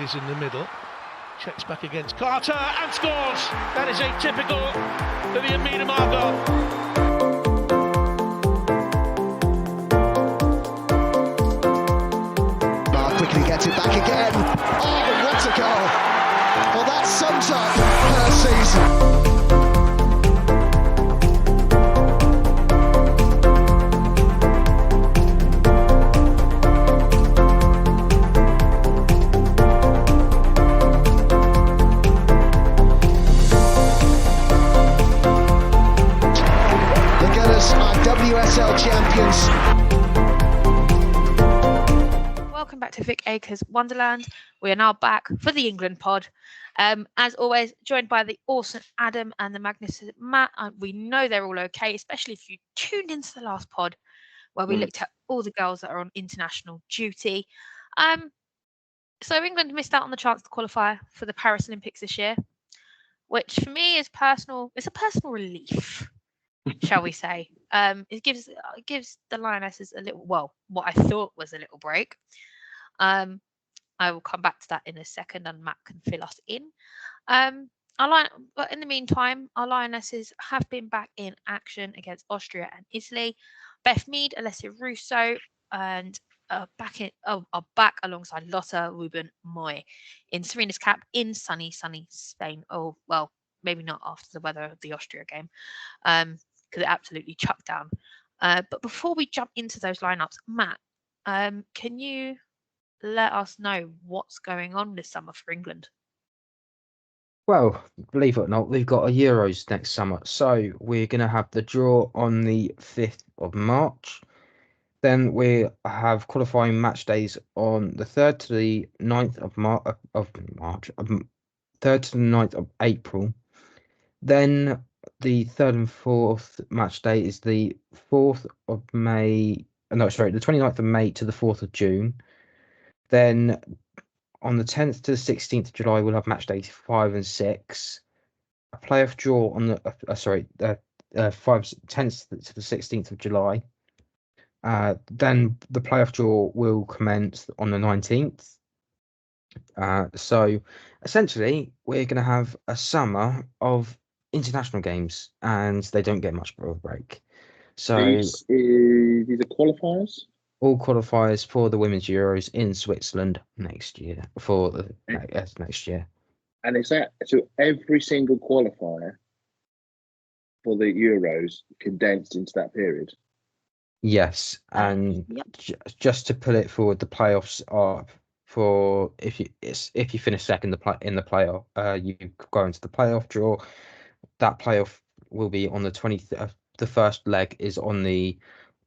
Davies in the middle. Checks back against Carter and scores. That is atypical for the Myanmar goal. Quickly gets it back again. Oh, what a goal! Well, that sums up her season. The Gunners are WSL champions. Welcome back to Vic Akers Wonderland. We are now back for the England pod. As always, joined by the awesome Adam and the magnificent Matt. We know they're all okay, especially if you tuned into the last pod where we looked at all the girls that are on international duty. So England missed out on the chance to qualify for the Paris Olympics this year, which for me is personal. It's a personal relief, shall we say. It gives the Lionesses a little, well, what I thought was a little break. I will come back to that in a second, and Matt can fill us in. But in the meantime, our Lionesses have been back in action against Austria and Italy. Beth Mead, Alessia Russo, and are back alongside Lotta Ruben Moy in Sarina's cap in sunny Spain. Oh well, maybe not after the weather of the Austria game, because it absolutely chucked down. But before we jump into those lineups, Matt, can you let us know what's going on this summer for England? Well, believe it or not, we've got a Euros next summer. So we're going to have the draw on the 5th of March. Then we have qualifying match days on the 3rd to the 9th of March, 3rd to the 9th of April. Then the 3rd and 4th match day is the 4th of May. No, sorry, the 29th of May to the 4th of June. Then on the 10th to the 16th of July, we'll have match days 5 and 6. A playoff draw on the 10th to the 16th of July. Then the playoff draw will commence on the 19th. So essentially, we're going to have a summer of international games, and they don't get much of a break. So these are qualifiers. All qualifiers for the Women's Euros in Switzerland next year. Next year. And is that so? Every single qualifier for the Euros condensed into that period. Yes, and just to put it forward, the playoffs are for if you finish second in the playoff, you go into the playoff draw. That playoff will be on the 20th. The first leg is on the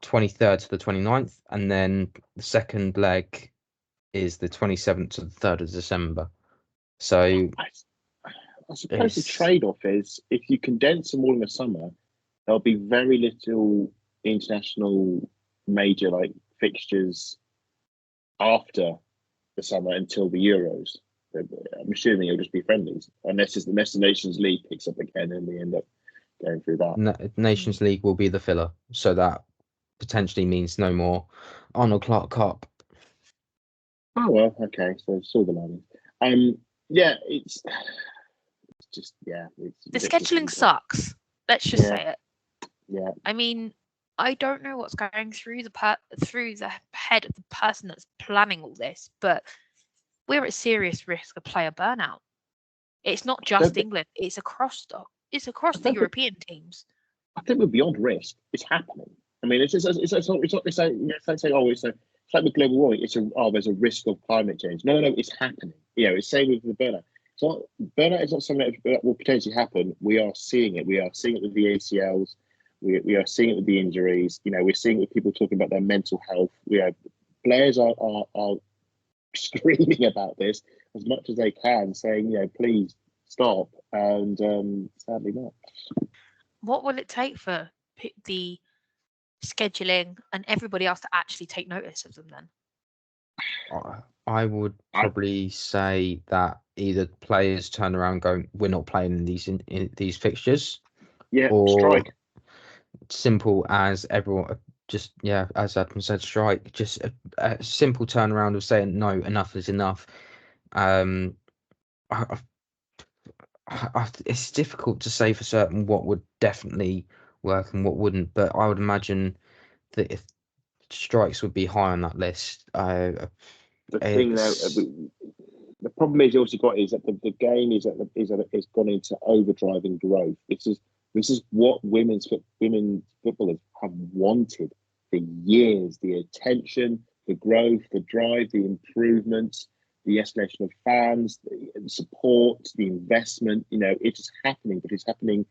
23rd to the 29th, and then the second leg is the 27th to the 3rd of December. So I suppose the trade-off is if you condense them all in the summer, there'll be very little international major fixtures after the summer until the Euros. I'm assuming it'll just be friendlies, unless the Nations League picks up again and we end up going through that. Nations League will be the filler, so that potentially means no more Arnold Clark Cup. Oh well, okay, so silver lining. It's just the scheduling sucks. Let's just say it. Yeah. I mean, I don't know what's going through the head of the person that's planning all this, but we're at serious risk of player burnout. It's not just England; it's across the European teams. I think we're beyond risk. It's happening. I mean, it's like with global warming. There's a risk of climate change. No, it's happening. It's same with the burnout. So burnout is not something that will potentially happen. We are seeing it. We are seeing it with the ACLs. We are seeing it with the injuries. We're seeing it with people talking about their mental health. Players are screaming about this as much as they can, saying, please stop. And sadly not. What will it take for the scheduling and everybody else to actually take notice of them then? I would probably say that either players turn around and go, we're not playing in these fixtures. Yeah, or strike. Simple as everyone, as Adam said, strike. Just a simple turnaround of saying, no, enough is enough. I, it's difficult to say for certain what would definitely work and what wouldn't, but I would imagine that if strikes would be high on that list. The thing though, the problem is also got is that the game is gone into overdrive and growth. This is what women footballers have wanted for years: the attention, the growth, the drive, the improvements, the escalation of fans, the support, the investment. It's just happening, but it's happening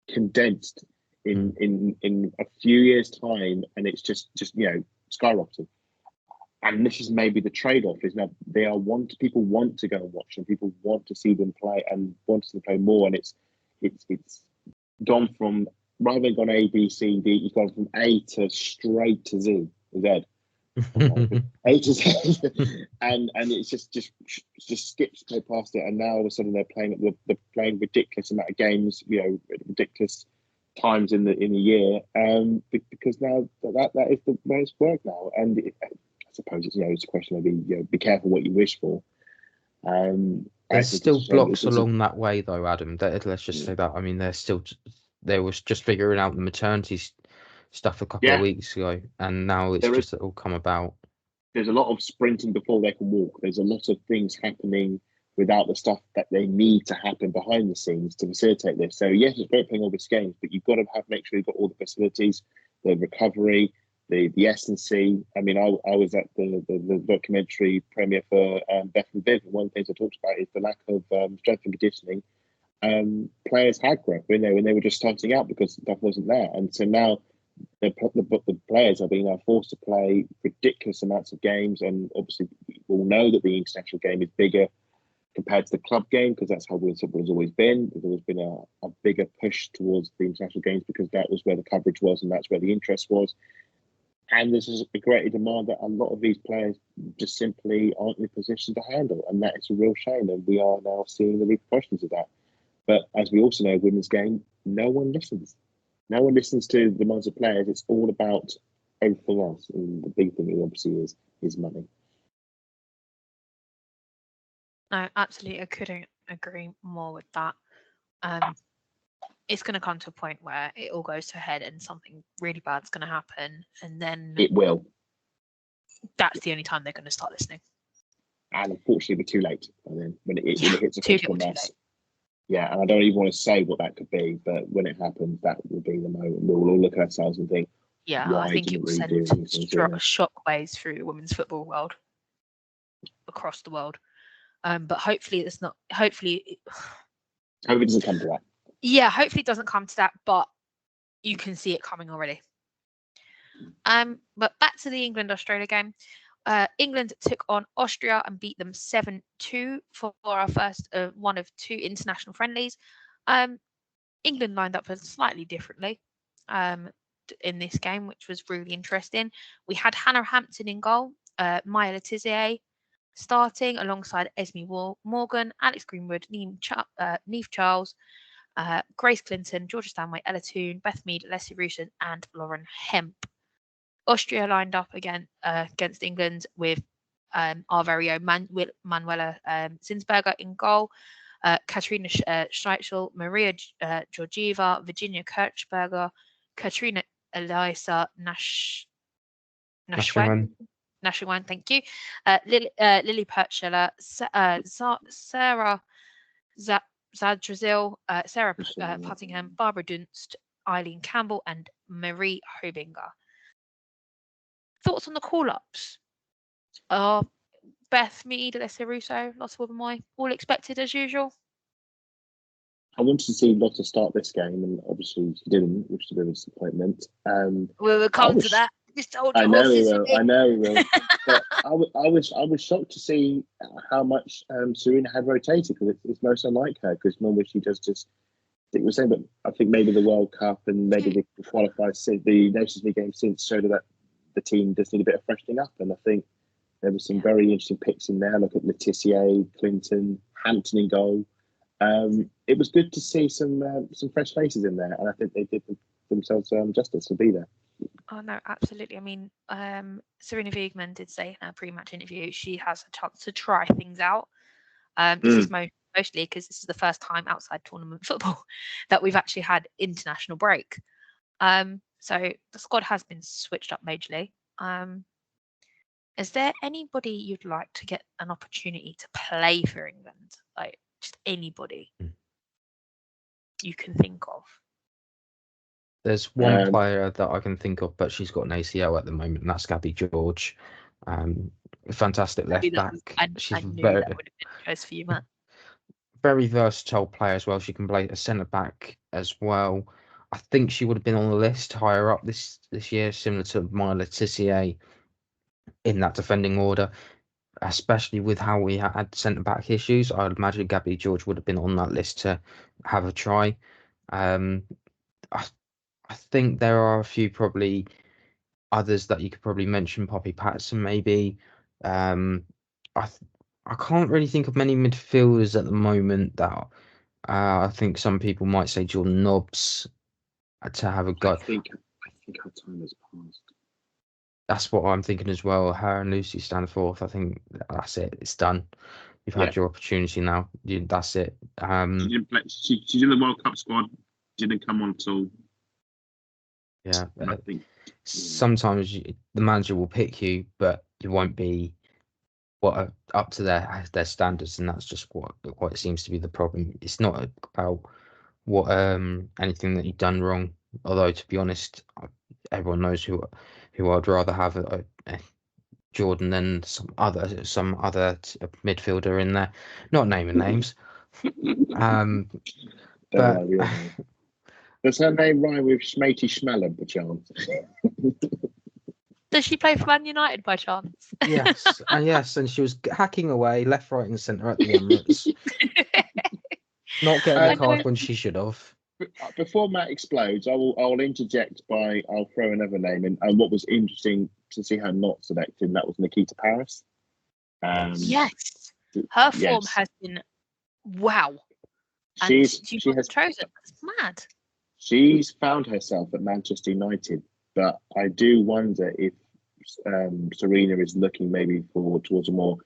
condensed in a few years' time, and it's just skyrocketing. And this is maybe the trade-off is now people want to go and watch them, people want to see them play and want to see them play more, and it's gone from, rather than gone A, B, C, D, it's gone from A to straight to Z. A to Z, and it's just skips past it, and now all of a sudden they're playing ridiculous amount of games, ridiculous times in the year, because now that is the way it's worked now, and I suppose it's a question of be careful what you wish for. There's still blocks along that way though, Adam. Let's just say that. I mean, there was just figuring out the maternity stuff a couple of weeks ago, and now it's all come about. There's a lot of sprinting before they can walk. There's a lot of things happening without the stuff that they need to happen behind the scenes to facilitate this. So yes, it's great playing all these games, but you've got to make sure you've got all the facilities, the recovery, the S&C. I mean, I was at the documentary premiere for Beth and Viv, and one of the things I talked about is the lack of strength and conditioning. Players had growth when they were just starting out because stuff wasn't there, and so now the players are being forced to play ridiculous amounts of games, and obviously we all know that the international game is bigger compared to the club game, because that's how women's football has always been. There's always been a bigger push towards the international games because that was where the coverage was and that's where the interest was. And this is a greater demand that a lot of these players just simply aren't in a position to handle, and that is a real shame. And we are now seeing the repercussions of that. But as we also know, women's game, no one listens. No one listens to the demands of players. It's all about everything else. And the big thing obviously is money. No, absolutely. I couldn't agree more with that. It's going to come to a point where it all goes to a head and something really bad's going to happen. And then it will. That's the only time they're going to start listening. And unfortunately, we're too late by then when it hits a critical mass. Yeah, and I don't even want to say what that could be, but when it happens, that will be the moment. We'll all look at ourselves and think, I think it will send shockwaves through the women's football world, across the world. But hopefully it's not. Hopefully it doesn't come to that. Yeah, hopefully it doesn't come to that, but you can see it coming already. But back to the England-Australia game. England took on Austria and beat them 7-2 for our first one of two international friendlies. England lined up slightly differently in this game, which was really interesting. We had Hannah Hampton in goal, Maya Letizia starting alongside Esme Morgan, Alex Greenwood, Neve Charles, Grace Clinton, Georgia Stanway, Ella Toone, Beth Mead, Leslie Rusin, and Lauren Hemp. Austria lined up again against England with our very own Manuela Zinsberger in goal, Katrina Schreichel, Maria Georgieva, Virginia Kirchberger, Katrina Elisa Nashwan, thank you, Lily Pertscheller, Sarah Zadrazil, Sarah Puttingham, Barbara Dunst, Eileen Campbell, and Marie Hobinger. Thoughts on the call-ups? Beth Mead, Leslie Russo, Lotte Wubben-Moy, all expected as usual? I wanted to see Lotte start this game, and obviously she didn't, which is a bit of a disappointment. We'll come to that. I know we will. But I was shocked to see how much Sarina had rotated, because it's most unlike her, because normally she does just stick with the same. But I think maybe the World Cup and maybe the the Nations League game since showed her that the team does need a bit of freshening up. And I think there were some very interesting picks in there. Look at Letizia, Clinton, Hampton in goal. It was good to see some fresh faces in there, and I think they did themselves justice to be there. Oh no, absolutely. I mean, Sarina Wiegman did say in her pre-match interview she has a chance to try things out. This is mostly because this is the first time outside tournament football that we've actually had international break. So the squad has been switched up majorly. Is there anybody you'd like to get an opportunity to play for England? Like just anybody you can think of? There's one player that I can think of, but she's got an ACL at the moment, and that's Gabby George. Fantastic left back. She's knew that would have been a choice for you, Matt. Very versatile player as well. She can play a centre back as well. I think she would have been on the list higher up this year, similar to Maya Letitia in that defending order, especially with how we had centre back issues. I'd imagine Gabby George would have been on that list to have a try. I think there are a few probably others that you could probably mention. Poppy Patterson, maybe. I can't really think of many midfielders at the moment that I think some people might say Jordan Nobbs to have a go. I think our time has passed. That's what I'm thinking as well. Her and Lucy stand fourth. I think that's it. It's done. You've had your opportunity now. That's it. She didn't play. She's in the World Cup squad. Didn't come on till. Yeah. I think sometimes the manager will pick you, but you won't be up to their standards, and that's just what it seems to be the problem. It's not about what anything that you've done wrong. Although to be honest, everyone knows who I'd rather have a Jordan than some other midfielder in there. Not naming names. But does her name rhyme with Schmatey Schmellam, perchance? Does she play for Man United by chance? Yes, and she was hacking away left, right, and centre at the Emirates. Not getting a card when she should have. Before Matt explodes, I'll interject I'll throw another name in. And what was interesting to see her not selected, that was Nikita Paris. Yes, her form has been wow. She has chosen. That's mad. She's found herself at Manchester United, but I do wonder if Sarina is looking maybe towards a more,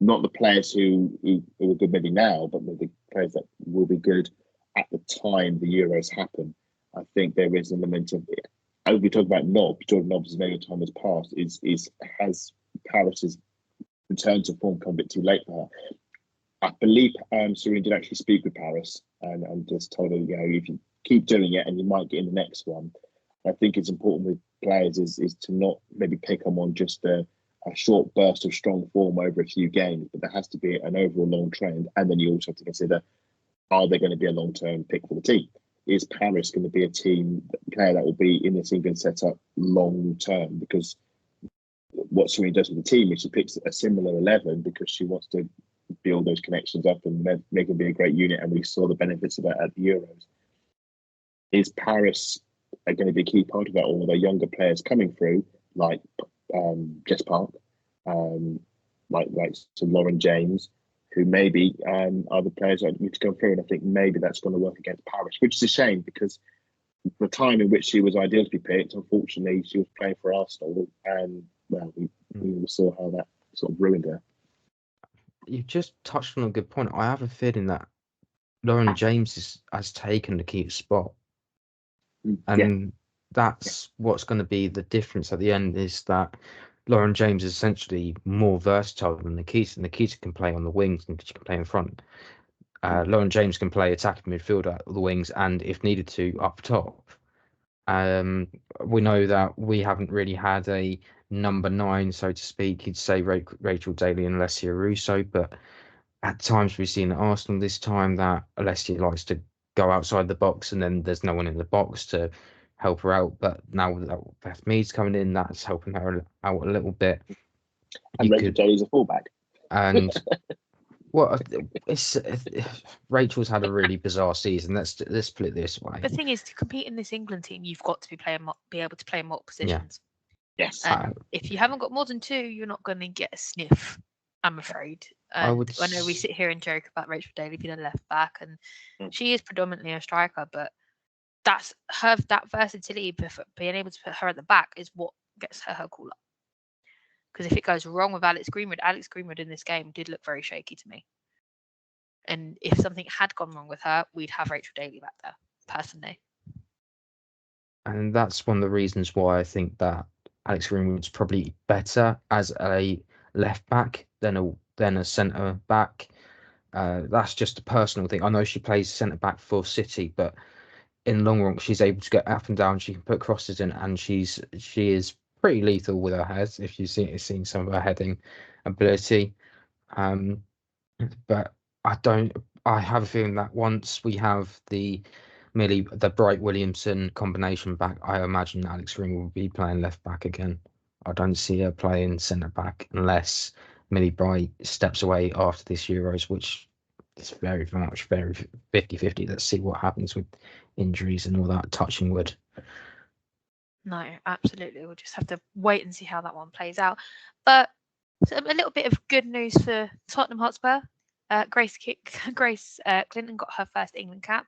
not the players who are good maybe now, but the players that will be good at the time the Euros happen. I think there is an element of it. As we talk about Jordan Nobbs, maybe time has passed. Has Paris's return to form come a bit too late for her? I believe Sarina did actually speak with Paris and just told her, if you keep doing it and you might get in the next one. I think it's important with players is to not maybe pick them on just a short burst of strong form over a few games, but there has to be an overall long trend. And then you also have to consider, are they going to be a long-term pick for the team? Is Paris going to be a team player that will be in this England setup long-term? Because what Sarina does with the team is she picks a similar 11 because she wants to build those connections up and make them be a great unit. And we saw the benefits of that at the Euros. Is Paris are going to be a key part of that, or are there younger players coming through like Jess Park, like some Lauren James, who maybe are the players that need to come through? And I think maybe that's going to work against Paris, which is a shame because the time in which she was ideal to be picked, unfortunately, she was playing for Arsenal, and we saw how that sort of ruined her. You've just touched on a good point. I have a feeling that Lauren James has taken the key spot. And that's what's going to be the difference at the end, is that Lauren James is essentially more versatile than Nikita. Nikita can play on the wings and she can play in front. Lauren James can play attacking midfield at the wings and, if needed to, up top. We know that we haven't really had a number 9, so to speak. You'd say Rachel Daly and Alessia Russo, but at times we've seen at Arsenal this time that Alessia likes to go outside the box and then there's no one in the box to help her out. But now that Beth Mead's coming in, that's helping her out a little bit. And Rachel Daly's a fullback. And Rachel's had a really bizarre season. Let's put it this way. The thing is, to compete in this England team, you've got to be able to play in multiple positions. Yeah. Yes. And if you haven't got more than 2, you're not going to get a sniff, I'm afraid. I know we sit here and joke about Rachel Daly being a left back, and she is predominantly a striker, but that's that versatility, being able to put her at the back, is what gets her call up. Because if it goes wrong with Alex Greenwood in this game did look very shaky to me. And if something had gone wrong with her, we'd have Rachel Daly back there, personally. And that's one of the reasons why I think that Alex Greenwood's probably better as a left back than a centre back. That's just a personal thing. I know she plays centre back for City, but in long run, she's able to get up and down. She can put crosses in, and she is pretty lethal with her head. If you've seen some of her heading ability, but I have a feeling that once we have the Bright Williamson combination back, I imagine Alex Greenwood will be playing left back again. I don't see her playing centre back unless Millie Bright steps away after this Euros, which is very much very 50-50. Let's see what happens with injuries and all that, touching wood. No, absolutely. We'll just have to wait and see how that one plays out. But a little bit of good news for Tottenham Hotspur. Grace Clinton got her first England cap.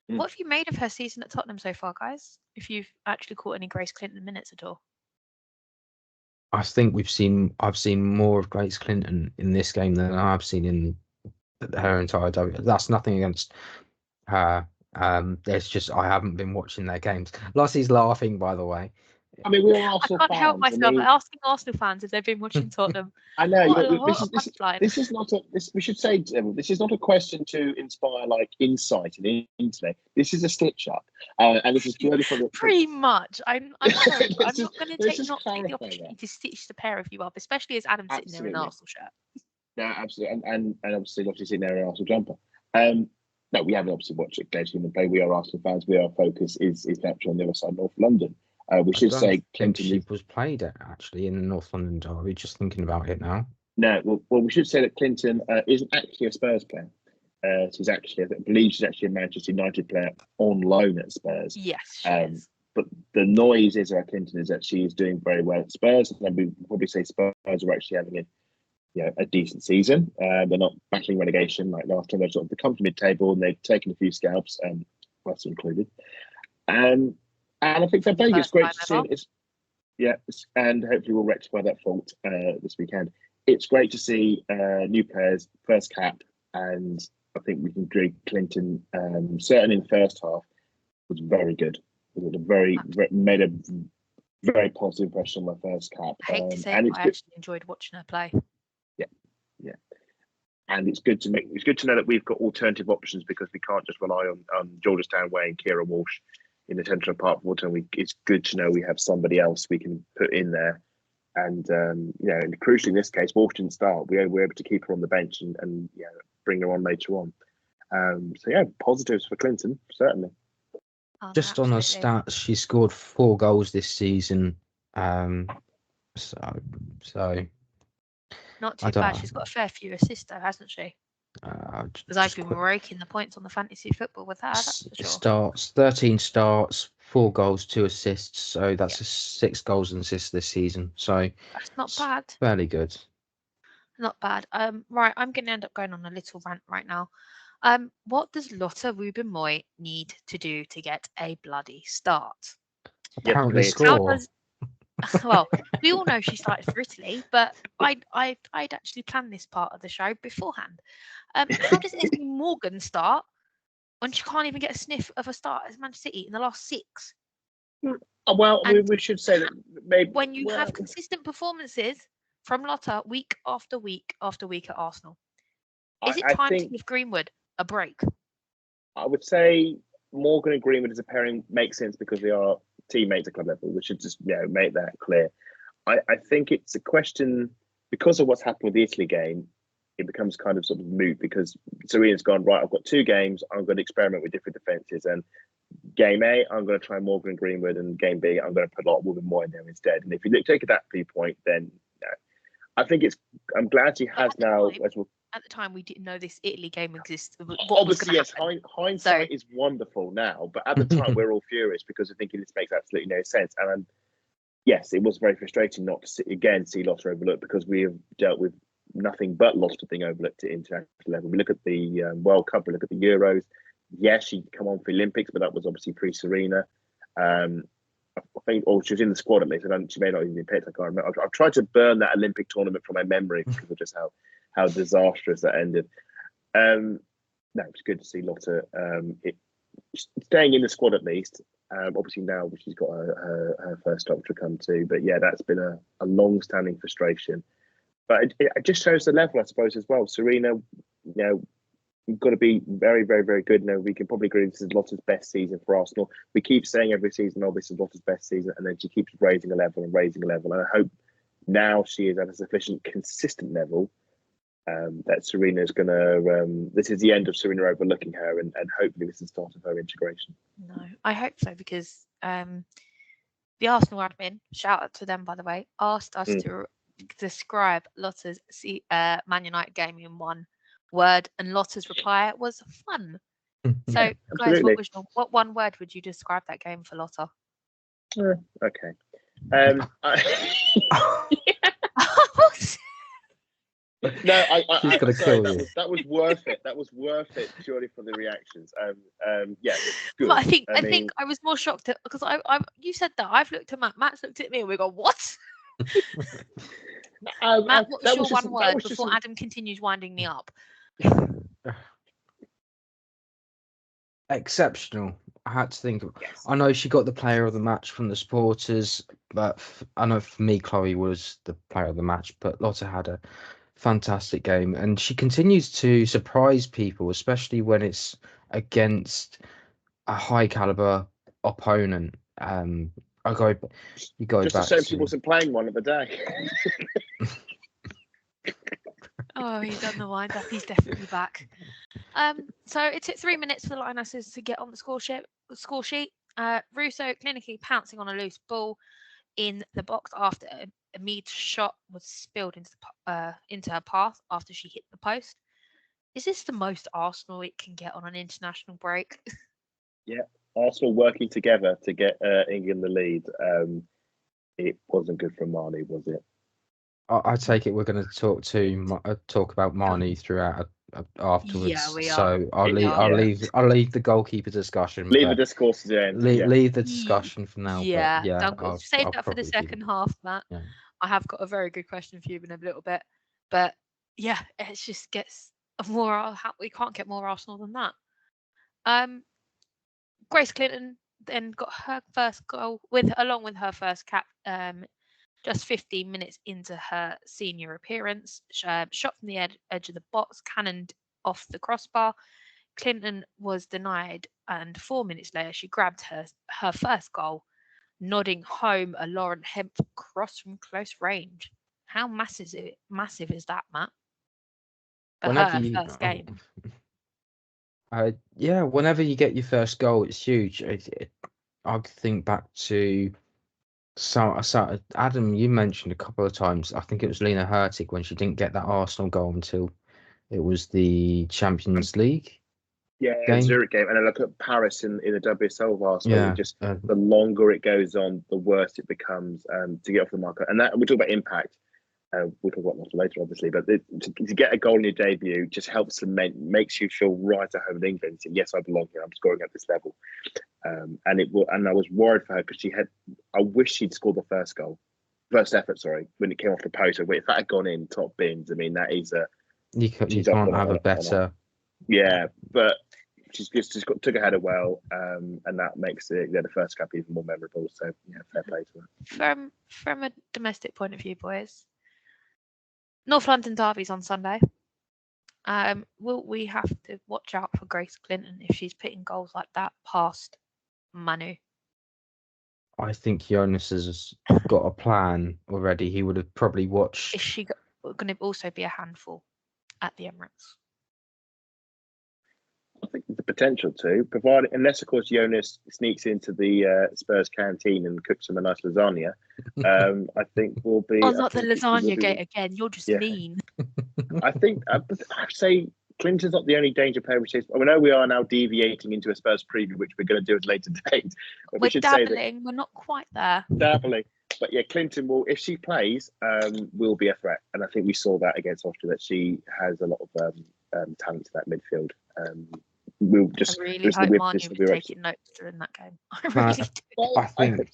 What have you made of her season at Tottenham so far, guys? If you've actually caught any Grace Clinton minutes at all? I think I've seen more of Grace Clinton in this game than I've seen in her entire W. That's nothing against her. There's just I haven't been watching their games. Lottie's laughing, by the way. I mean, we're Arsenal I can't help fans. myself asking Arsenal fans if they've been watching Tottenham. I know. This is not a. We should say this is not a question to inspire like insight and internet. This is a stitch up, and this is purely for the. Pretty much. I'm sorry. I'm not going to take the opportunity that. to stitch the pair of you up, especially as Adam's sitting there in an Arsenal shirt. No, absolutely, and obviously Lottie's sitting there in an Arsenal jumper. No, we haven't obviously watched it closely in the play. We are Arsenal fans. Our focus is naturally on the other side, North London. We should say Clinton. She was played actually in the North London derby. Just thinking about it now. No, well, we should say that Clinton isn't actually a Spurs player. She's actually, I believe, she's actually a Manchester United player on loan at Spurs. Yes, she is. But the noise is about Clinton is that she is doing very well at Spurs, and we probably say Spurs are actually having a decent season. They're not battling relegation like last time. They've come to mid-table and they've taken a few scalps, us included. And I think they're playing. It's great to see. And hopefully we'll rectify that fault this weekend. It's great to see new players, first cap, and I think we can agree Clinton, certainly in the first half, was very good. Made a very positive impression on my first cap. I hate to say it, I actually enjoyed watching her play. Yeah. And it's good to know that we've got alternative options because we can't just rely on Georgetown Way and Kira Walsh in the centre of Park Water. It's good to know we have somebody else we can put in there. And and crucially in this case, Walsh didn't start. We were able to keep her on the bench and bring her on later on. Positives for Clinton, certainly. Just on her stats, she scored 4 goals this season. So not too bad. She's got a fair few assists though, hasn't she? Because I've been raking the points on the fantasy football with her. That's for sure. 13 starts, 4 goals, 2 assists. So that's 6 goals and assists this season. So that's not bad. Fairly good. Not bad. Right, I'm going to end up going on a little rant right now. What does Lotte Ruben-Moy need to do to get a bloody start? Apparently score. Well, we all know she started for Italy, but I'd actually planned this part of the show beforehand. How does Esme Morgan start when she can't even get a sniff of a start as Man City in the last 6? Well, we should say that maybe when you have consistent performances from Lotte week after week after week at Arsenal, is it time to give Greenwood a break? I would say Morgan and Greenwood as a pairing makes sense because they are teammates at club level. We should just make that clear. I think it's a question because of what's happened with the Italy game. It becomes kind of sort of moot because Sarina's gone, right, I've got 2 games. I'm going to experiment with different defences. And game A, I'm going to try Morgan and Greenwood. And game B, I'm going to put a lot of Ruben-Moy in there instead. And if you take it that viewpoint, then I think I'm glad she has now. At the time, we didn't know this Italy game existed. Obviously, yes, hindsight is wonderful now. But at the time, we're all furious because we're thinking this makes absolutely no sense. And yes, it was very frustrating not to see Lotte overlooked because we have dealt with nothing but Lotte being overlooked at international level. We look at the World Cup, we look at the Euros. Yes, she'd come on for the Olympics, but that was obviously pre-Sarina. I think, or she was in the squad at least. She may not even be picked. I can't remember. I've tried to burn that Olympic tournament from my memory because of just how disastrous that ended. No, it's good to see Lotte staying in the squad at least. Obviously now she's got her first stop to come to, but yeah, that's been a long-standing frustration. But it just shows the level, I suppose, as well. Sarina, you've got to be very, very, very good. We can probably agree this is Lotte's best season for Arsenal. We keep saying every season, this is Lotte's best season, and then she keeps raising a level. And I hope now she is at a sufficient, consistent level that Sarina is going to. This is the end of Sarina overlooking her, and hopefully this is the start of her integration. No, I hope so, because the Arsenal admin, shout out to them by the way, asked us to describe Lotte's Man United game in one word, and Lotte's reply was fun. So, guys, what one word would you describe that game for Lotte? Okay. No, she's gonna kill you. That was worth it. That was worth it purely for the reactions. Yeah, good. But I think I was more shocked because you said that. I've looked at Matt. Matt's looked at me, and we go, "What?" Matt, what's your one word before Adam continues winding me up? Exceptional. I had to think. I know she got the player of the match from the supporters, but I know for me, Chloe was the player of the match. But Lotte had a fantastic game, and she continues to surprise people, especially when it's against a high caliber opponent. You go just back. Just a shame she wasn't playing one of the day. Oh, he's done the wind up. He's definitely back. So it took 3 minutes for the Lionesses to get on the score sheet. Russo clinically pouncing on a loose ball in the box after a Mead shot was spilled into her path after she hit the post. Is this the most Arsenal it can get on an international break? Yeah, Arsenal working together to get England the lead. It wasn't good for Marnie, was it? I take it we're going to talk about Marnie throughout afterwards. Yeah, we are. So I'll leave the goalkeeper discussion. Leave the discourse to the end. Leave the discussion for now. Yeah, I'll save that for the second half, Matt. Yeah. I have got a very good question for you in a little bit, but yeah, it just gets more. We can't get more Arsenal than that. Grace Clinton then got her first goal along with her first cap. Just 15 minutes into her senior appearance, shot from the edge of the box, cannoned off the crossbar. Clinton was denied, and 4 minutes later, she grabbed her first goal, nodding home a Lauren Hemp cross from close range. How massive is that, Matt? For her first game. Yeah, whenever you get your first goal, it's huge. I think back to. So Adam, you mentioned a couple of times, I think it was Lena Hurtig when she didn't get that Arsenal goal until it was the Champions League. Yeah, Zurich game. And I look at Paris in the WSL of Arsenal. Yeah, the longer it goes on, the worse it becomes to get off the market. And that we talk about impact. We'll talk about that later, obviously. But to get a goal in your debut just helps cement, makes you feel right at home in England. So, yes, I belong here. I'm scoring at this level. And I was worried for her because I wish she'd scored the first effort, when it came off the post. If that had gone in, top bins. I mean, that is you can't have a better. Yeah, but she's took her header well, and that makes the first cap even more memorable. So yeah, fair play to her. From a domestic point of view, boys, North London derby's on Sunday. Will we have to watch out for Grace Clinton if she's putting goals like that past Manu? I think Jonas has got a plan already. He would have probably watched. Is she going to also be a handful at the Emirates? I think the potential to, unless of course Jonas sneaks into the Spurs canteen and cooks them a nice lasagna. I think we'll be. Oh, not the lasagna gate again. You're just mean. I think I'd say Clinton's not the only danger player. I know we are now deviating into a Spurs preview, which we're going to do at a later date. We're dabbling. We're not quite there. Dabbling. But yeah, Clinton will, if she plays, will be a threat. And I think we saw that against Austria, that she has a lot of talent in that midfield. We'll just. I really hope Manu was taking notes during that game. I really do. I think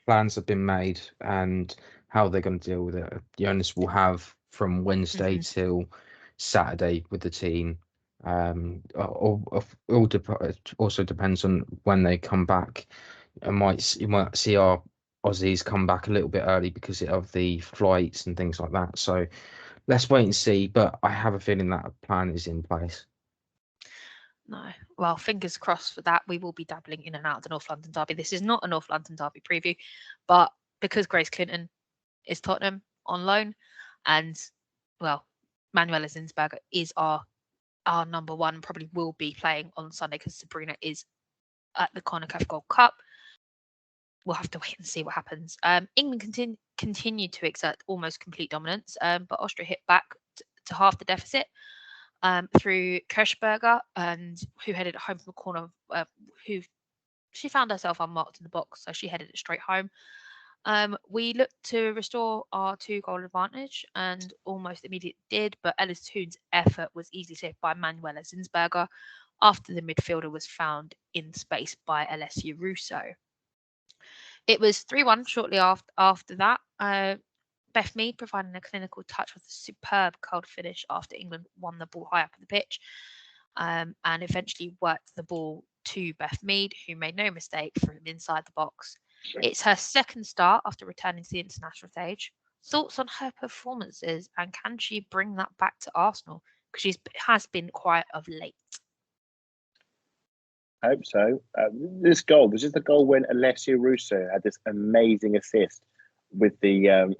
plans have been made, and how they're going to deal with it. Jonas will have from Wednesday till Saturday with the team. Also depends on when they come back. You might see our Aussies come back a little bit early because of the flights and things like that. So let's wait and see. But I have a feeling that a plan is in place. No. Well, fingers crossed for that. We will be dabbling in and out of the North London derby. This is not a North London derby preview, but because Grace Clinton is Tottenham on loan, and well, Manuela Zinsberger is our number one, probably will be playing on Sunday because Sabrina is at the CONCACAF Gold Cup. We'll have to wait and see what happens. England continued to exert almost complete dominance, but Austria hit back to half the deficit through Kirschberger, and who headed it home from the corner. Who she found herself unmarked in the box, so she headed it straight home. We looked to restore our 2-goal advantage and almost immediately did, but Ellis Toon's effort was easily saved by Manuela Zinsberger after the midfielder was found in space by Alessia Russo. It was 3-1 shortly after that. Beth Mead providing a clinical touch with a superb cold finish after England won the ball high up in the pitch, and eventually worked the ball to Beth Mead, who made no mistake from inside the box. It's her second start after returning to the international stage. Thoughts on her performances, and can she bring that back to Arsenal? Because she has been quiet of late. I hope so. This goal was just the goal when Alessia Russo had this amazing assist with the.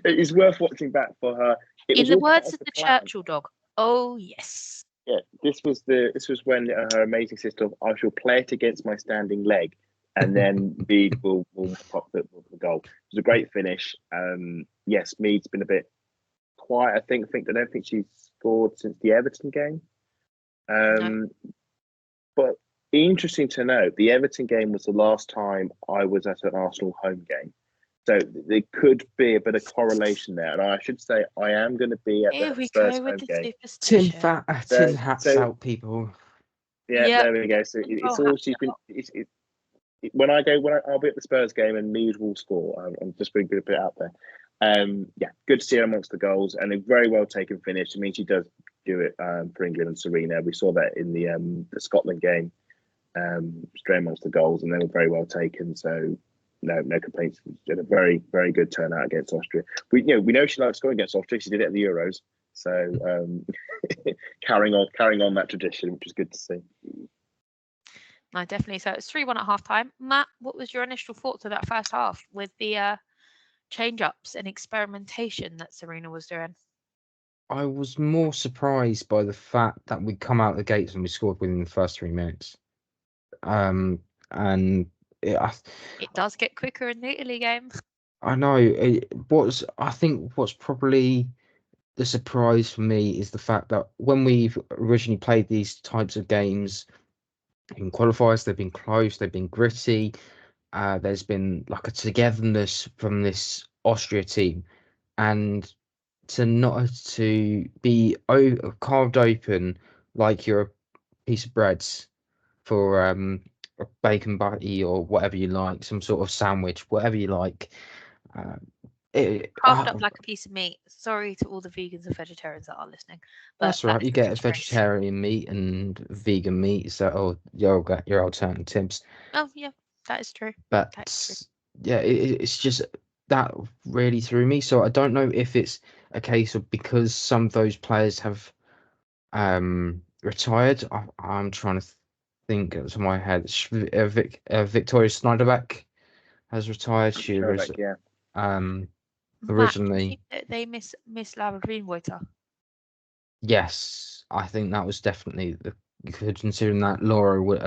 It's worth watching back for her. In the words of the Churchill dog, oh yes. Yeah, this was when her amazing assist of "I shall play it against my standing leg," and then Mead will pop the goal. It was a great finish. Yes, Mead's been a bit quiet. I don't think she's scored since the Everton game. No. But interesting to note, the Everton game was the last time I was at an Arsenal home game. So there could be a bit of correlation there. And I should say I am going to be at the Spurs home game. Tin hats out, people. Yeah, there we go. So it's all she's been. I'll be at the Spurs game and Mead will score. I'm just being a bit out there. Yeah, good to see her amongst the goals and a very well taken finish. I mean, she does do it for England and Sarina. We saw that in the Scotland game, straight amongst the goals, and they were very well taken. So no complaints. She had a very, very good turnout against Austria. We know she likes scoring against Austria. She did it at the Euros. So carrying on that tradition, which is good to see. No, definitely. So it's 3-1 at halftime. Matt, what was your initial thoughts of that first half with the change-ups and experimentation that Sarina was doing? I was more surprised by the fact that we'd come out the gates and we scored within the first 3 minutes. And it does get quicker in the Italy game. I know. I think what's probably the surprise for me is the fact that when we've originally played these types of games in qualifiers, they've been close, they've been gritty. There's been like a togetherness from this Austria team, and to be carved open like you're a piece of bread for a bacon butty or whatever you like, some sort of sandwich, whatever you like. Carved up like a piece of meat. Sorry to all the vegans and vegetarians that are listening. But that's right. You get vegetarian meat and vegan meat, so you'll get your alternatives. Oh yeah, that is true. But yeah, it's just that really threw me. So I don't know if it's a case of because some of those players have retired. I'm trying to think of my head. Victoria Snyderbeck has retired. She was originally. They miss Laura Greenwater. Yes, I think that was definitely considering that Laura would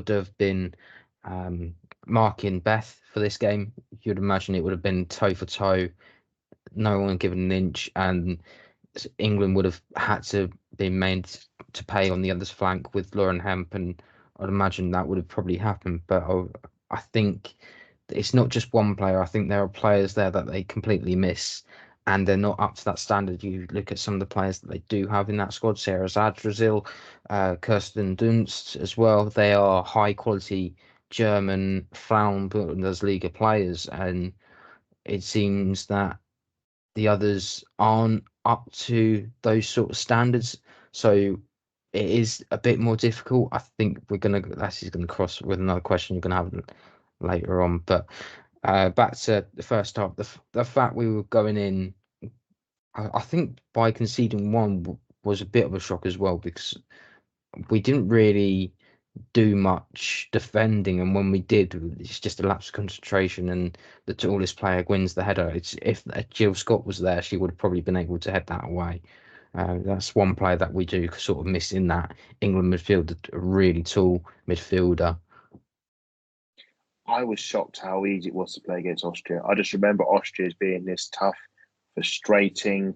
have been marking Beth for this game. You'd imagine it would have been toe for toe, no one given an inch, and England would have had to be made to pay on the other's flank with Lauren Hemp, and I'd imagine that would have probably happened. But I think it's not just one player. I think there are players there that they completely miss, and they're not up to that standard. You look at some of the players that they do have in that squad, Sarah Zadrazil, Kirsten Dunst as well. They are high quality German Frauen Bundesliga players, and it seems that the others aren't up to those sort of standards. So it is a bit more difficult. I think that's going to cross with another question we're going to have later on. But back to the first half, the fact we were going in, I think by conceding one was a bit of a shock as well, because we didn't really do much defending, and when we did, it's just a lapse of concentration, and the tallest player wins the header. If Jill Scott was there, she would have probably been able to head that away. That's one player that we do sort of miss in that England midfield, a really tall midfielder. I was shocked how easy it was to play against Austria. I just remember Austria as being this tough, frustrating,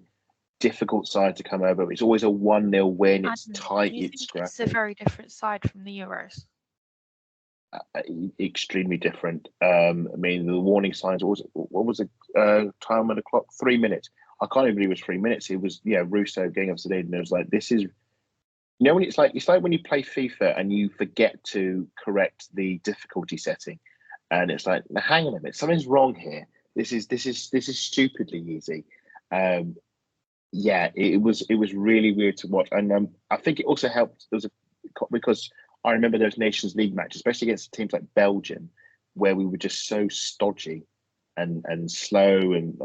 difficult side to come over. It's always a 1-0 win. It's tight. It's scrappy. It's a very different side from the Euros. Extremely different. I mean, the warning signs. What was the time on the clock? 3 minutes. I can't even believe it was 3 minutes. It was Russo getting up to lead, and it was like, this is. When it's like when you play FIFA and you forget to correct the difficulty setting, and it's like, now, hang on a minute, something's wrong here. This is stupidly easy. It was really weird to watch, and I think it also helped. Because I remember those Nations League matches, especially against teams like Belgium, where we were just so stodgy and slow and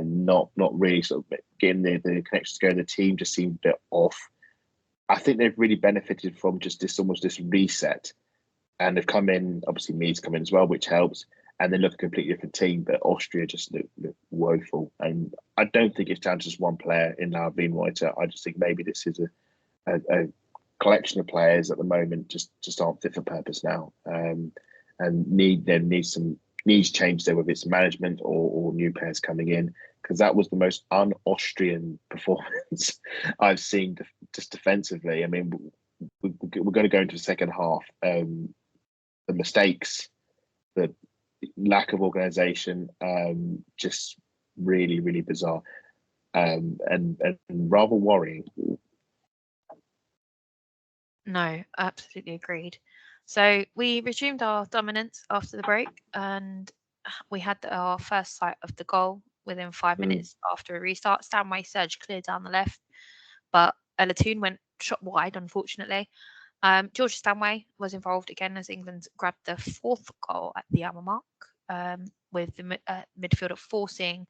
not really sort of getting the connections going. The team just seemed a bit off. I think they've really benefited from just this reset, and they've come in. Obviously, Mead's come in as well, which helps. And they look a completely different team, but Austria just look woeful. And I don't think it's down to just one player in Lara Wienreuther. I just think maybe this is a collection of players at the moment just aren't fit for purpose now, and needs change there, whether it's management or new players coming in, because that was the most un-Austrian performance I've seen just defensively. I mean, we're going to go into the second half. The mistakes, the lack of organisation, just really, really bizarre, and rather worrying. No, absolutely agreed. So we resumed our dominance after the break, and we had our first sight of the goal within 5 minutes after a restart. Stanway surged clear down the left, but Elatoon went shot wide, unfortunately. George Stanway was involved again as England grabbed the fourth goal at the hour mark, with the midfielder forcing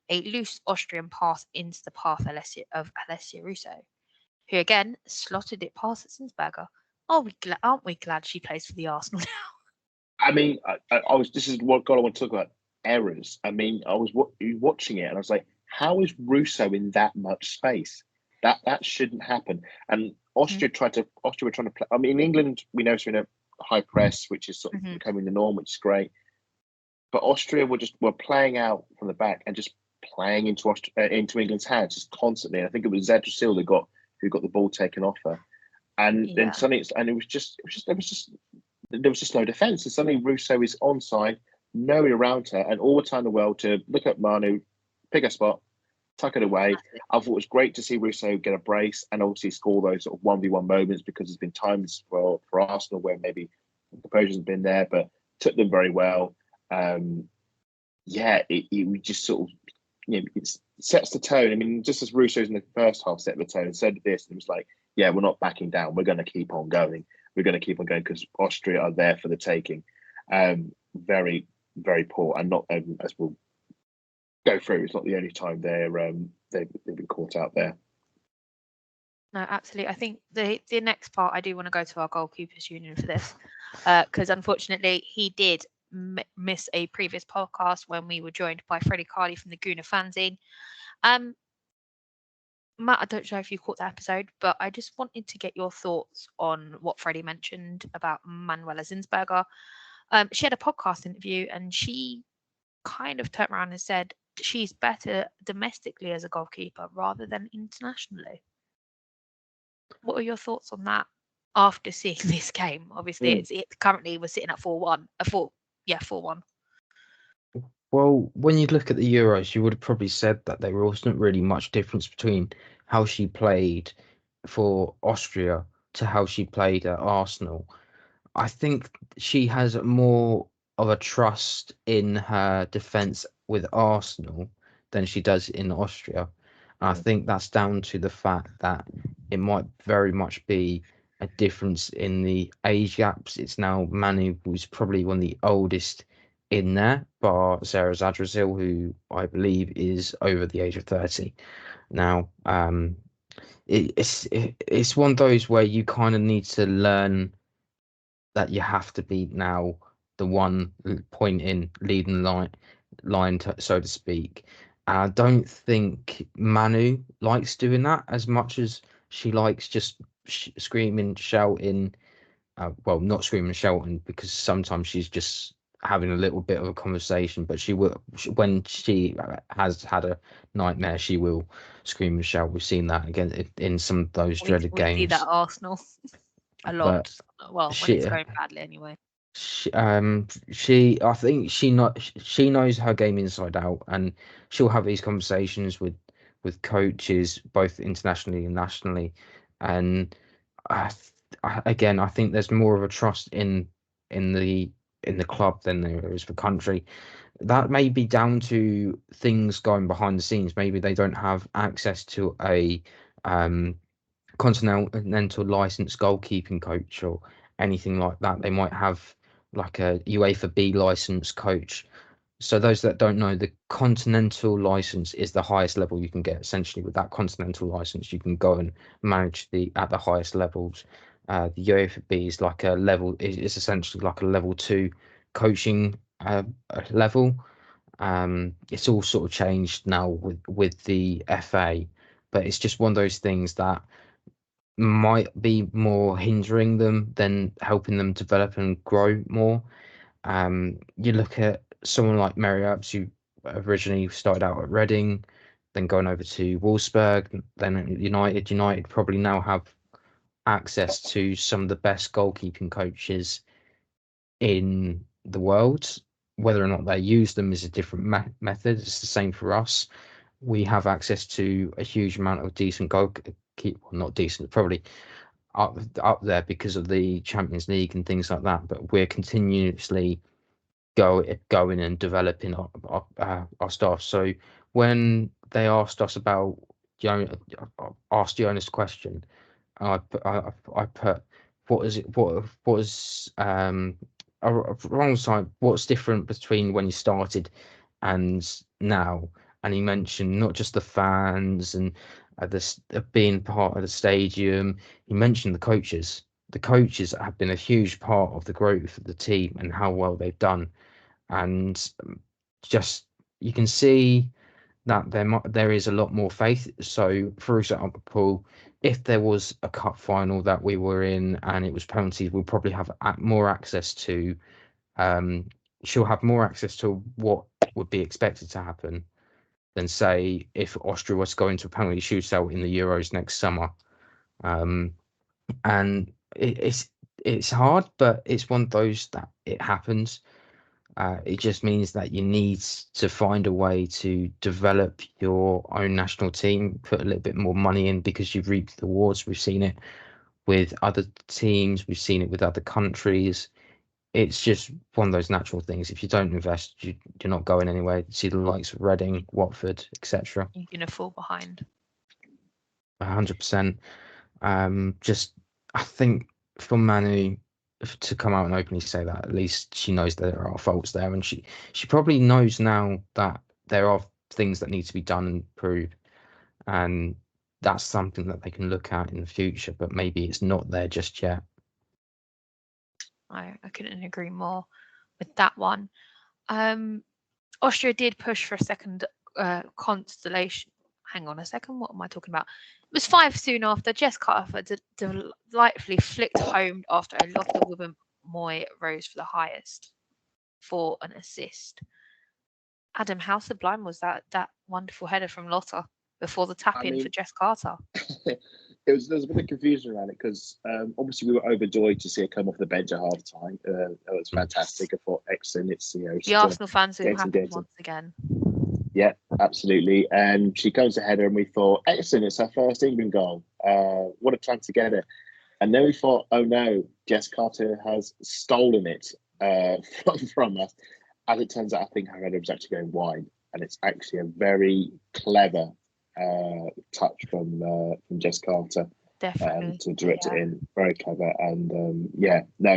a loose Austrian pass into the path of Alessia Russo, who again slotted it past Zinsberger. Aren't we glad she plays for the Arsenal now? I mean, I was. This is what God I want to talk about. Errors. I mean, I was watching it and I was like, how is Russo in that much space? That shouldn't happen. And Austria were trying to play. I mean, in England, we know we're in a high press, which is sort of becoming the norm, which is great. But Austria were playing out from the back and just playing into England's hands just constantly. And I think it was Zedrusil who got the ball taken off her, and then suddenly there was just no defence. And suddenly Russo is onside, nowhere around her, and all the time in the world to look at Manu, pick a spot, tuck it away. I thought it was great to see Russo get a brace and obviously score those sort of 1v1 moments, because there's been times for Arsenal where maybe the composure hasn't been there, but took them very well. It just sort of, it sets the tone. I mean, just as Russo's in the first half set the tone, so did this, and it was like, yeah, we're not backing down. We're going to keep on going. We're going to keep on going because Austria are there for the taking. Very, very poor, and not as we'll go through. It's not the only time they've been caught out there. No, absolutely. I think the next part, I do want to go to our goalkeepers union for this, because unfortunately he did miss a previous podcast when we were joined by Freddie Carley from the Guna fanzine. Matt, I don't know if you caught that episode, but I just wanted to get your thoughts on what Freddie mentioned about Manuela Zinsberger. She had a podcast interview and she kind of turned around and said she's better domestically as a goalkeeper rather than internationally. What are your thoughts on that after seeing this game? Obviously, it currently was sitting at 4-1. 4-1. Well, when you look at the Euros, you would have probably said that there wasn't really much difference between how she played for Austria to how she played at Arsenal. I think she has more of a trust in her defence with Arsenal than she does in Austria. And I think that's down to the fact that it might very much be a difference in the age gaps. It's now Manu, who's probably one of the oldest in there, bar Sarah Zadrazil, who I believe is over the age of 30. Now, it's one of those where you kind of need to learn that you have to be now the one pointing, leading line, so to speak. And I don't think Manu likes doing that as much as she likes just screaming, shouting. Well, not screaming, shouting, because sometimes she's just having a little bit of a conversation. But she will, when she has had a nightmare, she will scream and shout. We've seen that again in some of those dreaded We see games. that at Arsenal a lot. Well, when it's going badly anyway. I think she knows her game inside out, and she'll have these conversations with coaches both internationally and nationally. And I think there's more of a trust in the club than there is for country. That may be down to things going behind the scenes. Maybe they don't have access to a continental licensed goalkeeping coach or anything like that. They might have like a UEFA B license coach. So those that don't know, the continental license is the highest level you can get. Essentially, with that continental license, you can go and manage at the highest levels. The UEFA B is like a level. It's essentially like a level 2 coaching level. It's all sort of changed now with the FA, but it's just one of those things that might be more hindering them than helping them develop and grow more. You look at someone like Mary Earps, who originally started out at Reading, then going over to Wolfsburg, then United. United probably now have access to some of the best goalkeeping coaches in the world. Whether or not they use them is a different method. It's the same for us. We have access to a huge amount of decent well, not decent, probably up there because of the Champions League and things like that. But we're continuously going and developing our staff. So when they asked us about asked Jonas question, I put what is alongside what's different between when you started and now. And he mentioned not just the fans and being part of the stadium. He mentioned the coaches. The coaches have been a huge part of the growth of the team and how well they've done. And just you can see that there is a lot more faith. So, for example, if there was a cup final that we were in and it was penalties, we'll probably have more access to. She'll have more access to what would be expected to happen than, say, if Austria was going to a penalty shootout in the Euros next summer. And it's hard, but it's one of those that it happens. It just means that you need to find a way to develop your own national team, put a little bit more money in because you've reaped the rewards. We've seen it with other teams. We've seen it with other countries. It's just one of those natural things. If you don't invest, you're not going anywhere. You see the likes of Reading, Watford, etc. You're going to fall behind. 100%. I think for Manu to come out and openly say that, at least she knows that there are faults there, and she probably knows now that there are things that need to be done and improved, and that's something that they can look at in the future, but maybe it's not there just yet. I couldn't agree more with that one. Austria did push for a second constellation. Hang on a second, what am I talking about? It was 5 soon after. Jess Carter delightfully flicked home after a Lottie Wiegman Moy rose for the highest for an assist. Adam, how sublime was that wonderful header from Lottie before the tap-in for Jess Carter? There's a bit of confusion around it because obviously we were overjoyed to see her come off the bench at half time. It was fantastic. I thought excellent. It's the Arsenal fans who happened once again. Yeah, absolutely. And she comes to header, and we thought, excellent, it's her first England goal. What a chance to get it. And then we thought, oh no, Jess Carter has stolen it from us. As it turns out, I think her header was actually going wide. and it's actually a very clever touch from Jess Carter. Definitely. To direct it in, very clever, and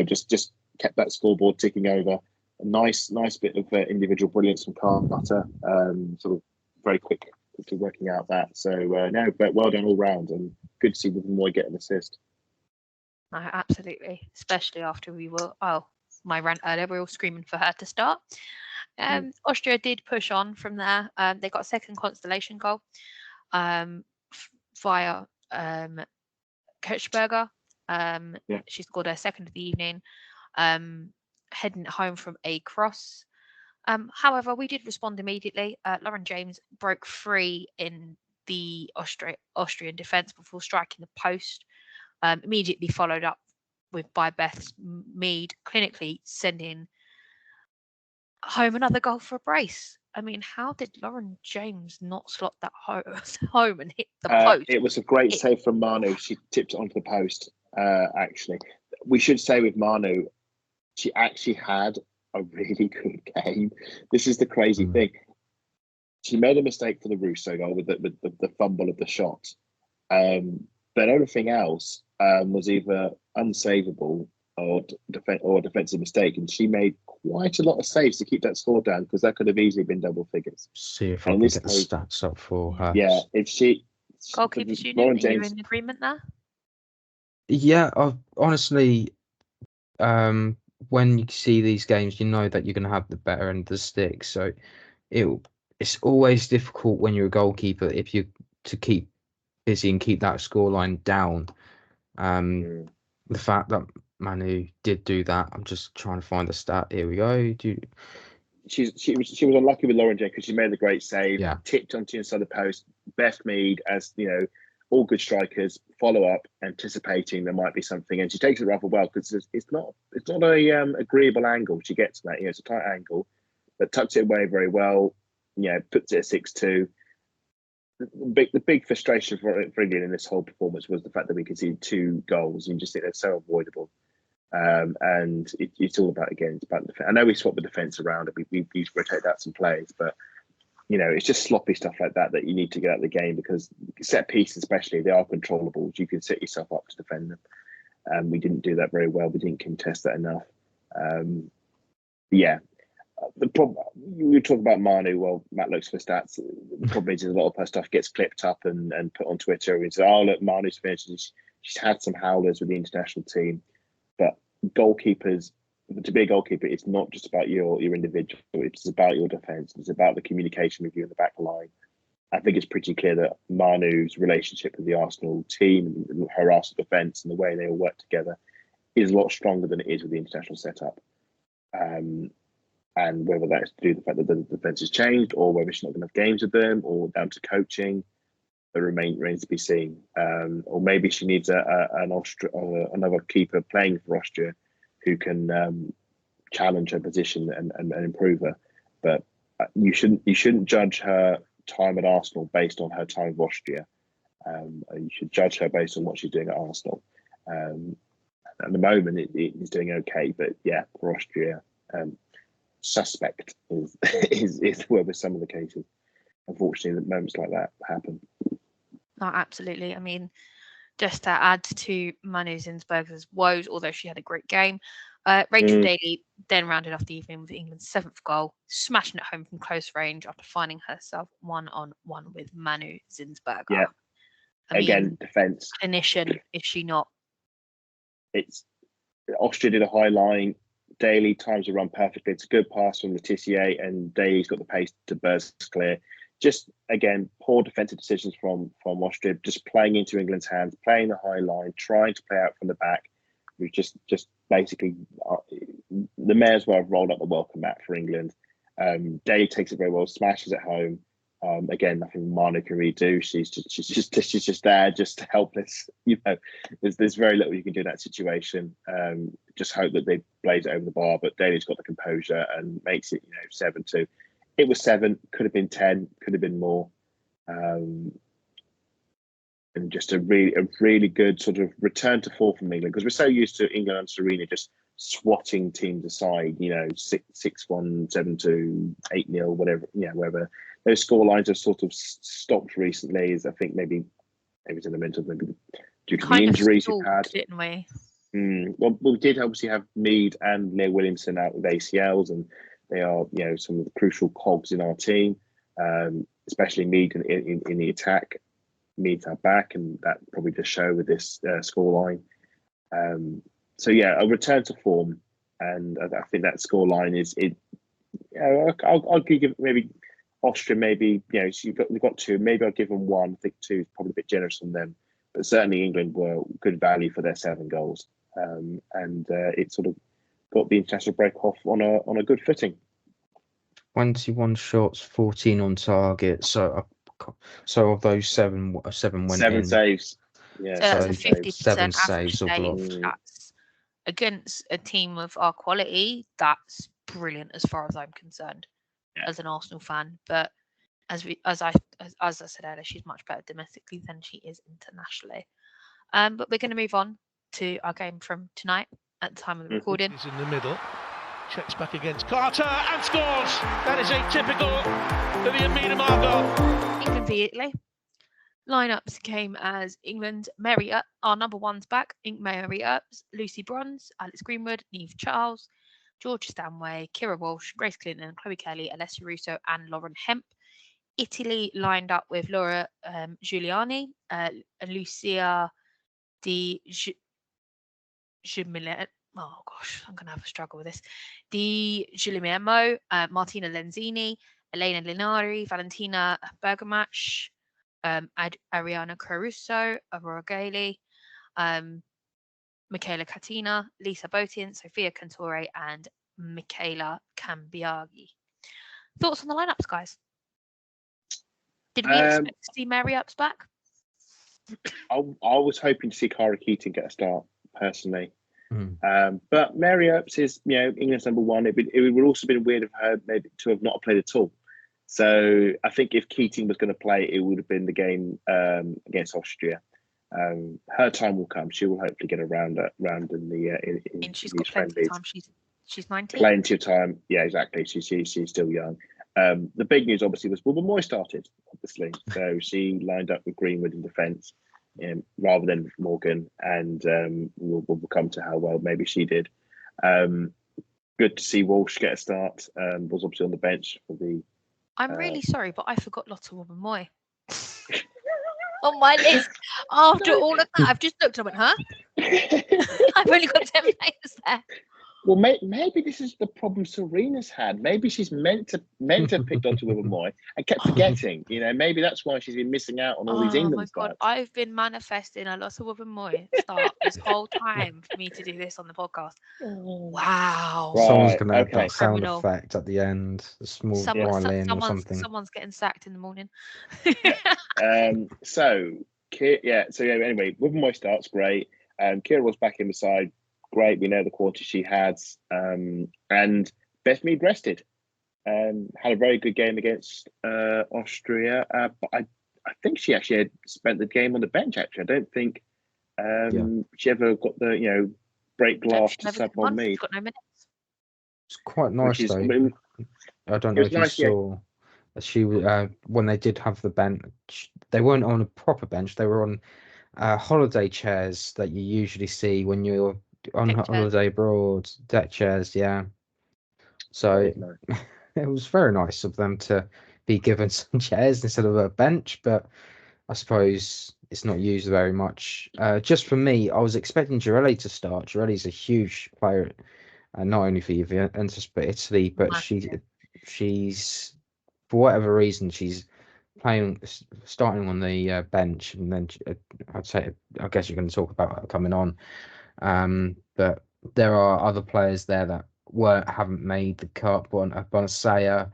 just kept that scoreboard ticking over. A nice bit of individual brilliance from Carter, sort of very quickly working out that. So no, but well done all round, and good to see Wigan Moy get an assist. No, absolutely, especially after my rant earlier, we were all screaming for her to start. Austria did push on from there. They got a second consolation goal via Kirchberger. She scored her second of the evening, heading home from a cross. However, we did respond immediately. Lauren James broke free in the Austrian defence before striking the post. Immediately followed up by Beth Mead clinically sending home another goal for a brace. I mean, how did Lauren James not slot that home and hit the post? It was a great save from Manu. She tipped it onto the post, actually. We should say with Manu, she actually had a really good game. This is the crazy thing. She made a mistake for the Russo goal with the fumble of the shot. But everything else was either unsavable or a defensive mistake, and she made quite a lot of saves to keep that score down, because that could have easily been double figures. See if I can get the stats up for her. Yeah, if she goalkeepers union, are you in agreement there? Yeah, honestly, when you see these games, you know that you're going to have the better end of the stick. So it's always difficult when you're a goalkeeper to keep busy and keep that scoreline down. The fact that Manu did do that, I'm just trying to find the stat. Here we go. She was unlucky with Lauren J because she made the great save, tipped onto the inside the post. Beth Mead, as you know, all good strikers, follow up, anticipating there might be something, and she takes it rather well, because it's not a agreeable angle. She gets that, it's a tight angle, but tucks it away very well. Puts it at 6-2. The big frustration for England in this whole performance was the fact that we conceded 2 goals. You just think they're so avoidable. And it's all about, again, it's about the defense. I know we swapped the defense around and we rotate out some players, but it's just sloppy stuff like that you need to get out of the game, because set pieces, especially, they are controllable. You can set yourself up to defend them. We didn't do that very well. We didn't contest that enough. The problem, you talk about Manu. Well, Matt looks for stats. The problem is a lot of her stuff gets clipped up and put on Twitter. And say, "Oh, look, Manu's finished." She's had some howlers with the international team, but goalkeepers, to be a goalkeeper, it's not just about your individual. It's about your defence. It's about the communication with you in the back line. I think it's pretty clear that Manu's relationship with the Arsenal team, her Arsenal defence, and the way they all work together is a lot stronger than it is with the international setup. And whether that's to do with the fact that the defence has changed, or whether she's not going to have games with them, or down to coaching, it remains to be seen. Or maybe she needs another keeper playing for Austria who can challenge her position and improve her. But you shouldn't judge her time at Arsenal based on her time with Austria. You should judge her based on what she's doing at Arsenal. At the moment, it's doing okay, but for Austria. Suspect is where with some of the cases. Unfortunately, the moments like that happen. Oh, absolutely. I mean, just to add to Manu Zinsberger's woes, although she had a great game, Rachel Daly then rounded off the evening with England's 7th goal, smashing it home from close range after finding herself 1-on-1 with Manu Zinsberger. Yeah. Again, defence. Clinician, is she not? It's Austria did a high line. Daly times the run perfectly. It's a good pass from Letitia, and Daly's got the pace to burst clear. Just, again, poor defensive decisions from Austria, just playing into England's hands, playing the high line, trying to play out from the back. We just basically, the may as well have rolled up the welcome mat for England. Daly takes it very well, smashes it home. Again, nothing Manu can really do. She's just there, just helpless. There's very little you can do in that situation. Just hope that they blaze it over the bar. But Daly's got the composure and makes it, 7-2. It was 7, could have been 10, could have been more. And just a really good sort of return to form from England, because we're so used to England and Sarina just swatting teams aside, 6-1, 7-2, 8-0, whatever, wherever. those score lines have sort of stopped recently. Is I think maybe it's in the mental, maybe due to the injuries we've had. Didn't we? Well, we did obviously have Mead and Leah Williamson out with ACLs, and they are, some of the crucial cogs in our team, especially Mead in the attack. Mead's our back, and that probably does show with this scoreline. So a return to form, and I think that scoreline is it. I'll give maybe Austria, maybe so we've got two. Maybe I'll give them one. I think two is probably a bit generous on them, but certainly England were good value for their 7 goals. And it sort of got the international break off on a good footing. 21 shots, 14 on target. So of those 7 went 7 in. saves. Yeah, so that's a 50% 7 average saves or save. blocked. That's against a team of our quality. That's brilliant as far as I'm concerned, as an Arsenal fan. But as I said earlier, she's much better domestically than she is internationally. But we're going to move on to our game from tonight at the time of the recording. He's in the middle, checks back against Carter and scores. That is atypical for the Myanmar goal. England v Italy. Lineups came as England, Mary Earps, our number one's back, Mary Earps, Lucy Bronze, Alex Greenwood, Neve Charles, George Stanway, Kira Walsh, Grace Clinton, Chloe Kelly, Alessia Russo, and Lauren Hemp. Italy lined up with Laura Giuliani, Lucia Di Giuliano. Oh gosh, I'm gonna have a struggle with this. Di Giuliano, Martina Lenzini, Elena Linari, Valentina Bergamach, Ariana Caruso, Aurora Gailey, Michaela Katina, Lisa Botian, Sophia Cantore, and Michaela Cambiaghi. Thoughts on the lineups, guys? Did we expect to see Mary Earps back? I was hoping to see Cara Keating get a start personally, but Mary Earps is England's number one. It would also been weird of her maybe to have not played at all. So I think if Keating was going to play, it would have been the game against Austria. Her time will come. She will hopefully get around in the and she's got plenty of time. She's 19. Plenty of time. Yeah, exactly. She's still young. The big news obviously was Wilbur Moy started, obviously. So she lined up with Greenwood in defence rather than Morgan, and we'll come to how well maybe she did. Good to see Walsh get a start. Was obviously on the bench for the. I'm really sorry, but I forgot Lotte Wubben-Moy on my list. After all of that, I've just looked and I went, huh? I've only got 10 players there. Well, maybe this is the problem Sarina's had. Maybe she's meant to have picked onto Wubben-Moy and kept forgetting. Maybe that's why she's been missing out on all these England starts. Oh my God, I've been manifesting a Lotte Wubben-Moy start this whole time for me to do this on the podcast. Wow. Right, Someone's going to have that sound Criminal. effect at the end, a small violin or something. Someone's getting sacked in the morning. Anyway, Wubben-Moy starts great. Kira was back in the side. Great, we know the quality she has. And Beth Mead rested. Had a very good game against Austria. But I think she actually had spent the game on the bench, actually. I don't think she ever got the, break glass to sub on me. Got no minutes. It's quite nice, though. I don't know if you saw. She when they did have the bench, they weren't on a proper bench. They were on holiday chairs that you usually see when you're on holiday abroad, deck chairs, so it was very nice of them to be given some chairs instead of a bench, but I suppose it's not used very much. Just for me, I was expecting Girelli to start. Girelli's a huge player, not only for Juventus but Italy, but she's for whatever reason she's starting on the bench, and then I guess you're going to talk about her coming on. But there are other players there that haven't made the cut. Bonacea,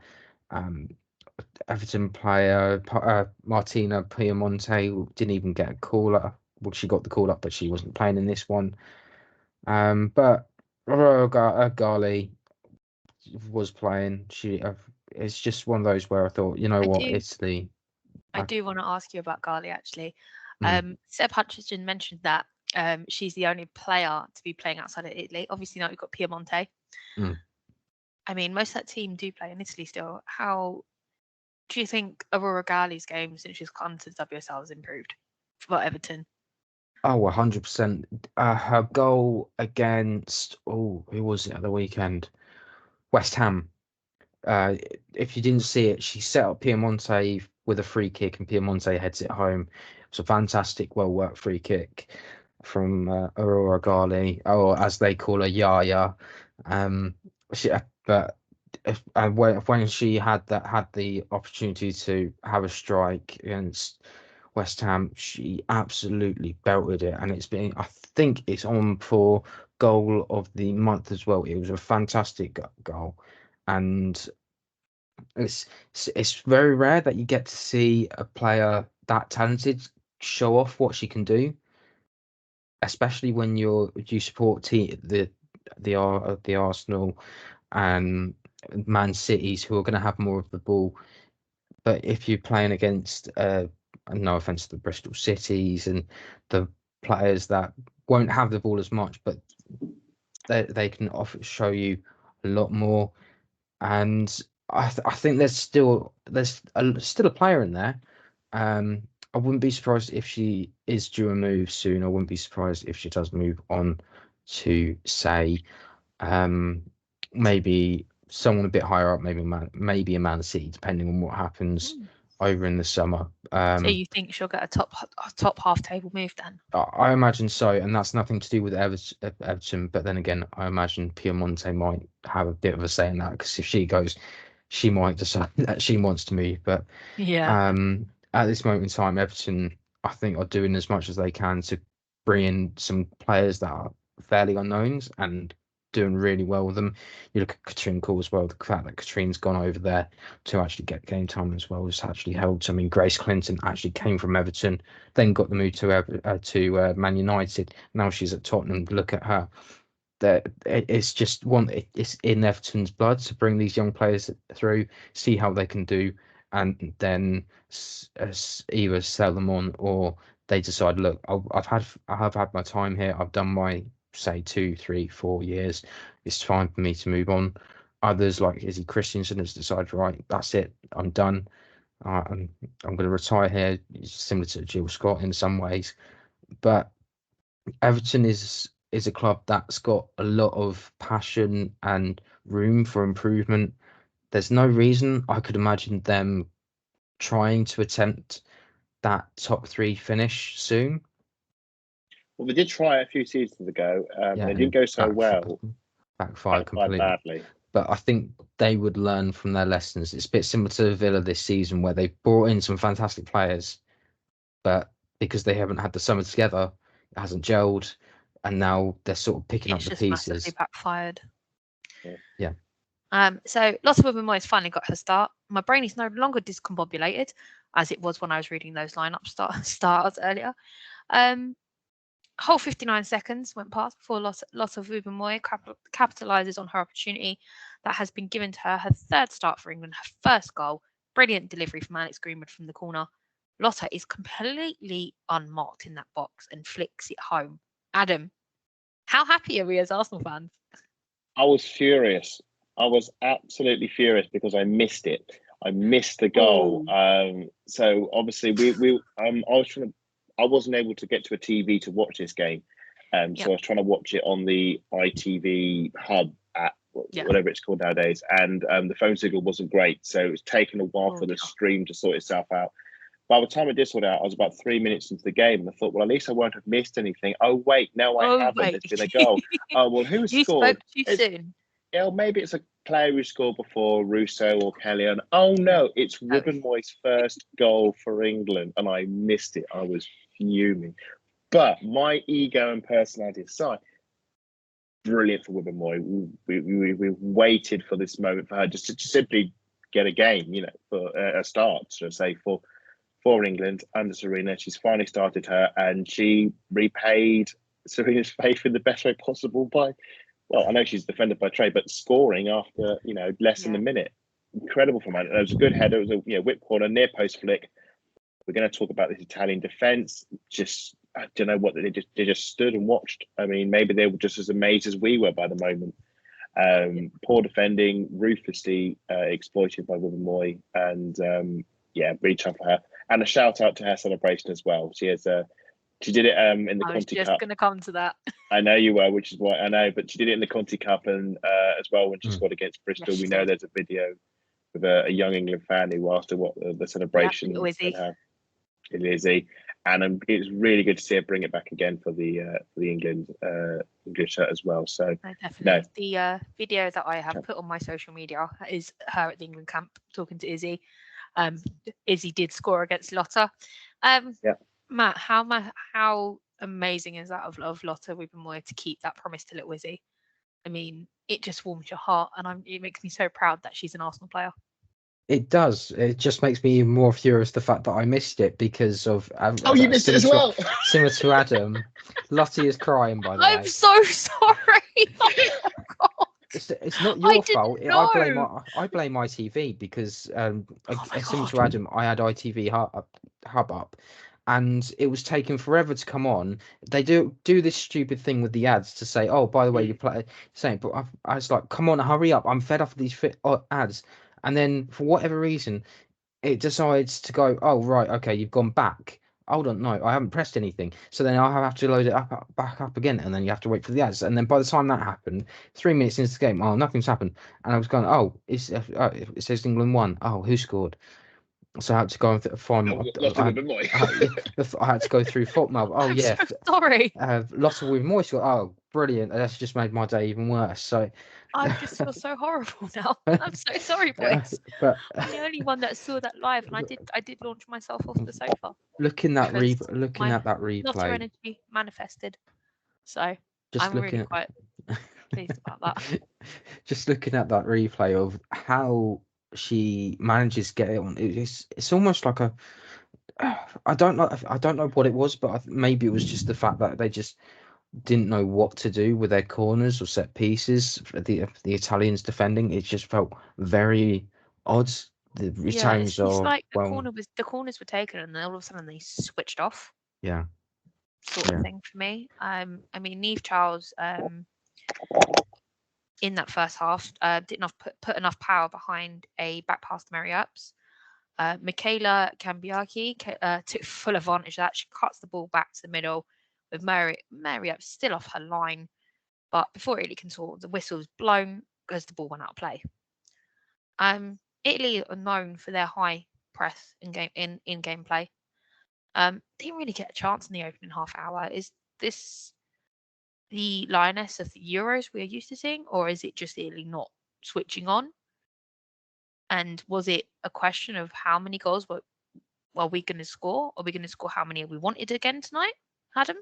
Everton player, Martina Piemonte didn't even get a call up. Well, she got the call up, but she wasn't playing in this one. But Gali was playing. It's just one of those where I thought, Italy. I do want to ask you about Gali actually. Seb Hutchinson mentioned that she's the only player to be playing outside of Italy. Obviously, now you've got Piemonte. I mean, most of that team do play in Italy still. How do you think Aurora Ghali's game since she's come to the WSL has improved for Everton? Oh, 100%. Her goal against, who was it at the weekend? West Ham. If you didn't see it, she set up Piemonte with a free kick and Piemonte heads it home. It was a fantastic, well-worked free kick from Aurora Ghali, or as they call her, Yaya. But when she had the opportunity to have a strike against West Ham, she absolutely belted it, and I think it's on for goal of the month as well. It was a fantastic goal, and it's very rare that you get to see a player that talented show off what she can do, especially when you support the Arsenal and Man Cities, who are going to have more of the ball. But if you're playing against, no offense to the Bristol Cities and the players that won't have the ball as much, but they can show you a lot more. And I think there's still a player in there. I wouldn't be surprised if she is due a move soon. I wouldn't be surprised if she does move on to, say, maybe someone a bit higher up, maybe a Man City, depending on what happens over in the summer. So you think she'll get a top half table move then? I imagine so, and that's nothing to do with Everton. But then again, I imagine Piemonte might have a bit of a say in that, because if she goes, she might decide that she wants to move. But Yeah. at this moment in time, Everton, I think, are doing as much as they can to bring in some players that are fairly unknowns and doing really well with them. You look at Katrine Cole as well. The fact that Katrine's gone over there to actually get game time as well has actually helped. I mean, Grace Clinton actually came from Everton, then got the move to Man United. Now she's at Tottenham. Look at her. It's just it's in Everton's blood to bring these young players through, see how they can do, and then either sell them on, or they decide, look, I have had my time here. I've done my, say, 2, 3, 4 years. It's time for me to move on. Others, like Izzy Christiansen, has decided, right, that's it. I'm done. I'm going to retire here. It's similar to Jill Scott in some ways, but Everton is a club that's got a lot of passion and room for improvement. There's no reason I could imagine them trying to attempt that top 3 finish soon. Well, they did try a few seasons ago. They didn't go so well. Backfired completely. Badly. But I think they would learn from their lessons. It's a bit similar to Villa this season, where they brought in some fantastic players, but because they haven't had the summer together, it hasn't gelled, and now they're sort of picking up the pieces. Massively backfired. Yeah. So Lottie Wiegman has finally got her start. My brain is no longer discombobulated as it was when I was reading those lineup starters earlier. Whole 59 seconds went past before Lottie Wiegman capitalises on her opportunity that has been given to her. Her third start for England, her first goal, brilliant delivery from Alex Greenwood from the corner. Lottie is completely unmarked in that box and flicks it home. Adam, how happy are we as Arsenal fans? I was furious. I was absolutely furious because I missed it. I missed the goal. So obviously I wasn't able to get to a TV to watch this game. So I was trying to watch it on the ITV hub at whatever it's called nowadays. And the phone signal wasn't great. So it was taking a while for the stream to sort itself out. By the time I did sort it out, I was about 3 minutes into the game, and I thought, well, at least I won't have missed anything. Oh, wait, no, I haven't. Wait. There's been a goal. Oh, well, who scored? You spoke too soon. Yeah, maybe it's a player who scored before Russo or Kelly. And oh, no, it's Wiegman's first goal for England, and I missed it. I was fuming. But my ego and personality aside, brilliant for Wiegman. We waited for this moment for her just to simply get a game, for a start, so say, for England under Sarina. She's finally started her, and she repaid Sarina's faith in the best way possible by, well, I know she's defended by trade, but scoring after less than a minute. Incredible from her. It was a good header. It was a whip corner, near post flick. We're going to talk about this Italian defence. I don't know what they just stood and watched. I mean, maybe they were just as amazed as we were by the moment. Poor defending, ruthlessly exploited by Wibbimoy, and really tough for her. And a shout out to her celebration as well. She did it in the I was Conti just Cup. going to come to that. I know you were, which is why I know, but she did it in the Conti Cup and as well when she scored against Bristol. Yes, we she know did. there's a video with a young England fan who asked her what the celebration Lizzie, and it's really good to see her bring it back again for the England English shirt as well. So no, definitely, the video that I have put on my social media is her at the England camp talking to Izzy. Izzy did score against Lottie. Matt, how amazing is that of Lottie Wiegman to keep that promise to little Izzy? I mean, it just warms your heart, and it makes me so proud that she's an Arsenal player. It does. It just makes me even more furious the fact that I missed it because of. You missed it as well. Similar to Adam, Lottie is crying. By the way, I'm so sorry. Oh, God. It's not your fault. Know. I blame ITV because similar to God. Adam, I had ITV hub up, and it was taking forever to come on. They do this stupid thing with the ads to say, "Oh, by the way, you play." Saying, but I was like, "Come on, hurry up! I'm fed up of these ads." And then for whatever reason, it decides to go, "Oh, right, okay, you've gone back." Hold on, no, I haven't pressed anything. So then I'll have to load it back up again, and then you have to wait for the ads. And then by the time that happened, 3 minutes into the game, nothing's happened. And I was going, it says England won. Oh, who scored? So I had to go and find. I had to go through Footmail. Oh yeah, so sorry. Lottie with Moist. Oh, brilliant! That's just made my day even worse. So I just feel so horrible now. I'm so sorry, boys. But I'm the only one that saw that live, and I did launch myself off the sofa. Looking at that Lots replay, of energy manifested. So just I'm really quite pleased about that. Just looking at that replay of how she manages to get it on, it's almost like I don't know what it was, but maybe it was just the fact that they just didn't know what to do with their corners or set pieces for the Italians defending. It just felt very odd. The Italians it's like the corners were taken and then all of a sudden they switched off. Yeah. Sort of thing for me. I mean, Niamh Charles in that first half didn't put enough power behind a back pass to Mary Earps. Michaela Cambiaki took full advantage of that. She cuts the ball back to the middle with Mary Earps still off her line, but before Italy can score, the whistle was blown because the ball went out of play. Italy are known for their high press in game play. Didn't really get a chance in the opening half hour. Is this the Lioness of the Euros we are used to seeing, or is it just Italy not switching on? And was it a question of how many goals were we going to score? Are we going to score how many we wanted again tonight, Adam?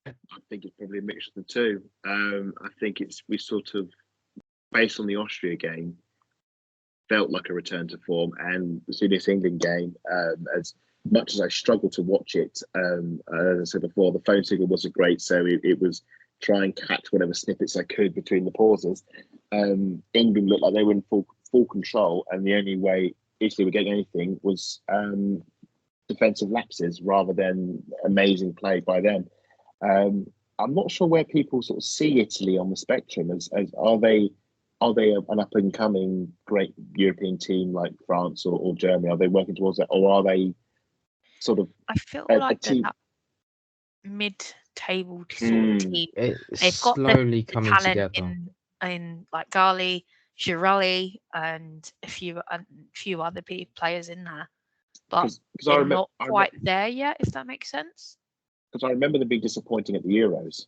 I think it's probably a mixture of the two. I think we sort of, based on the Austria game, felt like a return to form, and see this England game, as much as I struggled to watch it, as I said before, the phone signal wasn't great, so it was try and catch whatever snippets I could between the pauses. England looked like they were in full control, and the only way Italy were getting anything was defensive lapses rather than amazing play by them. I'm not sure where people sort of see Italy on the spectrum as are they an up and coming great European team like France or Germany? Are they working towards that, or are they sort of? I feel like they're that mid-table sort of team. They've got slowly the coming talent together in like Gali, Girelli, and a few other players in there, but they're not quite there yet. If that makes sense. Because I remember them being disappointing at the Euros.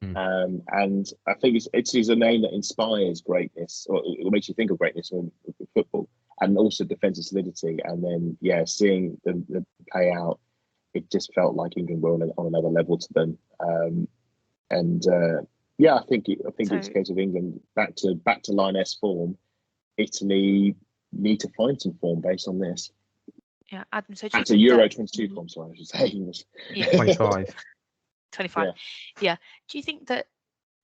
And I think Italy's a name that inspires greatness, or it makes you think of greatness in football, and also defensive solidity. And then, seeing the play out, it just felt like England were on another level to them. I think it's a case of England back to Lioness form. Italy need to find some form based on this. Yeah, Adam. So that's a Euro 22 form, sorry, I should say. Yeah. 25. Yeah. Do you think that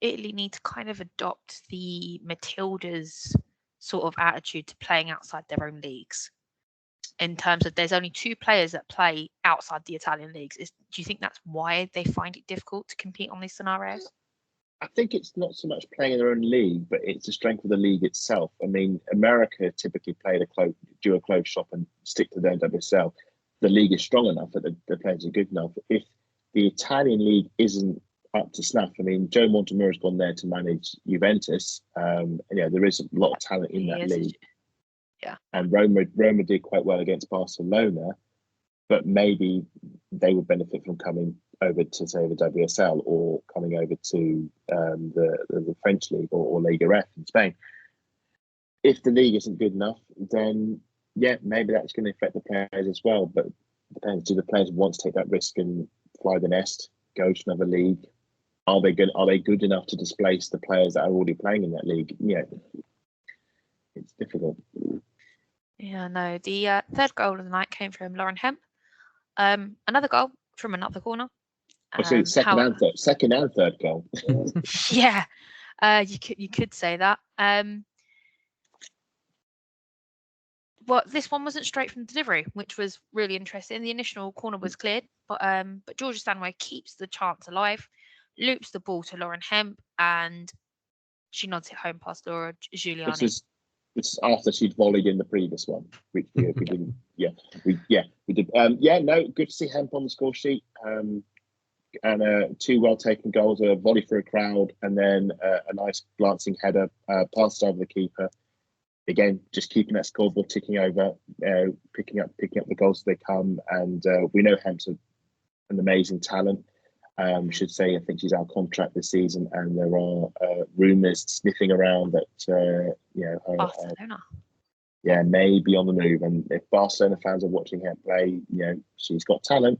Italy need to kind of adopt the Matildas sort of attitude to playing outside their own leagues? In terms of there's only 2 players that play outside the Italian leagues. Do you think that's why they find it difficult to compete on these scenarios? I think it's not so much playing in their own league, but it's the strength of the league itself. I mean, America typically do a closed shop and stick to their WSL. The league is strong enough that the players are good enough. If the Italian league isn't up to snuff, I mean, Joe Montemurro's gone there to manage Juventus. There is a lot of talent in that league. Yeah. And Roma did quite well against Barcelona, but maybe they would benefit from coming over to, say, the WSL or coming over to the French league or Liga F in Spain. If the league isn't good enough, then yeah, maybe that's going to affect the players as well. But it depends. Do the players want to take that risk and fly the nest, go to another league? Are they good enough to displace the players that are already playing in that league? Yeah, it's difficult. Yeah, no. The third goal of the night came from Lauren Hemp. Another goal from another corner. So second and third goal. Yeah, you could say that. Well, this one wasn't straight from delivery, which was really interesting. The initial corner was cleared, but Georgia Stanway keeps the chance alive, loops the ball to Lauren Hemp, and she nods it home past Laura Giuliani. This is after she'd volleyed in the previous one, which we didn't. Yeah, we did. Good to see Hemp on the score sheet. And two well taken goals, a volley for a crowd, and then a nice glancing header passed over the keeper. Again, just keeping that scoreboard ticking over, picking up the goals as they come. And we know Hemp's an amazing talent. Should say, I think she's out of contract this season, and there are rumours sniffing around that Barcelona. May be on the move. And if Barcelona fans are watching her play, she's got talent.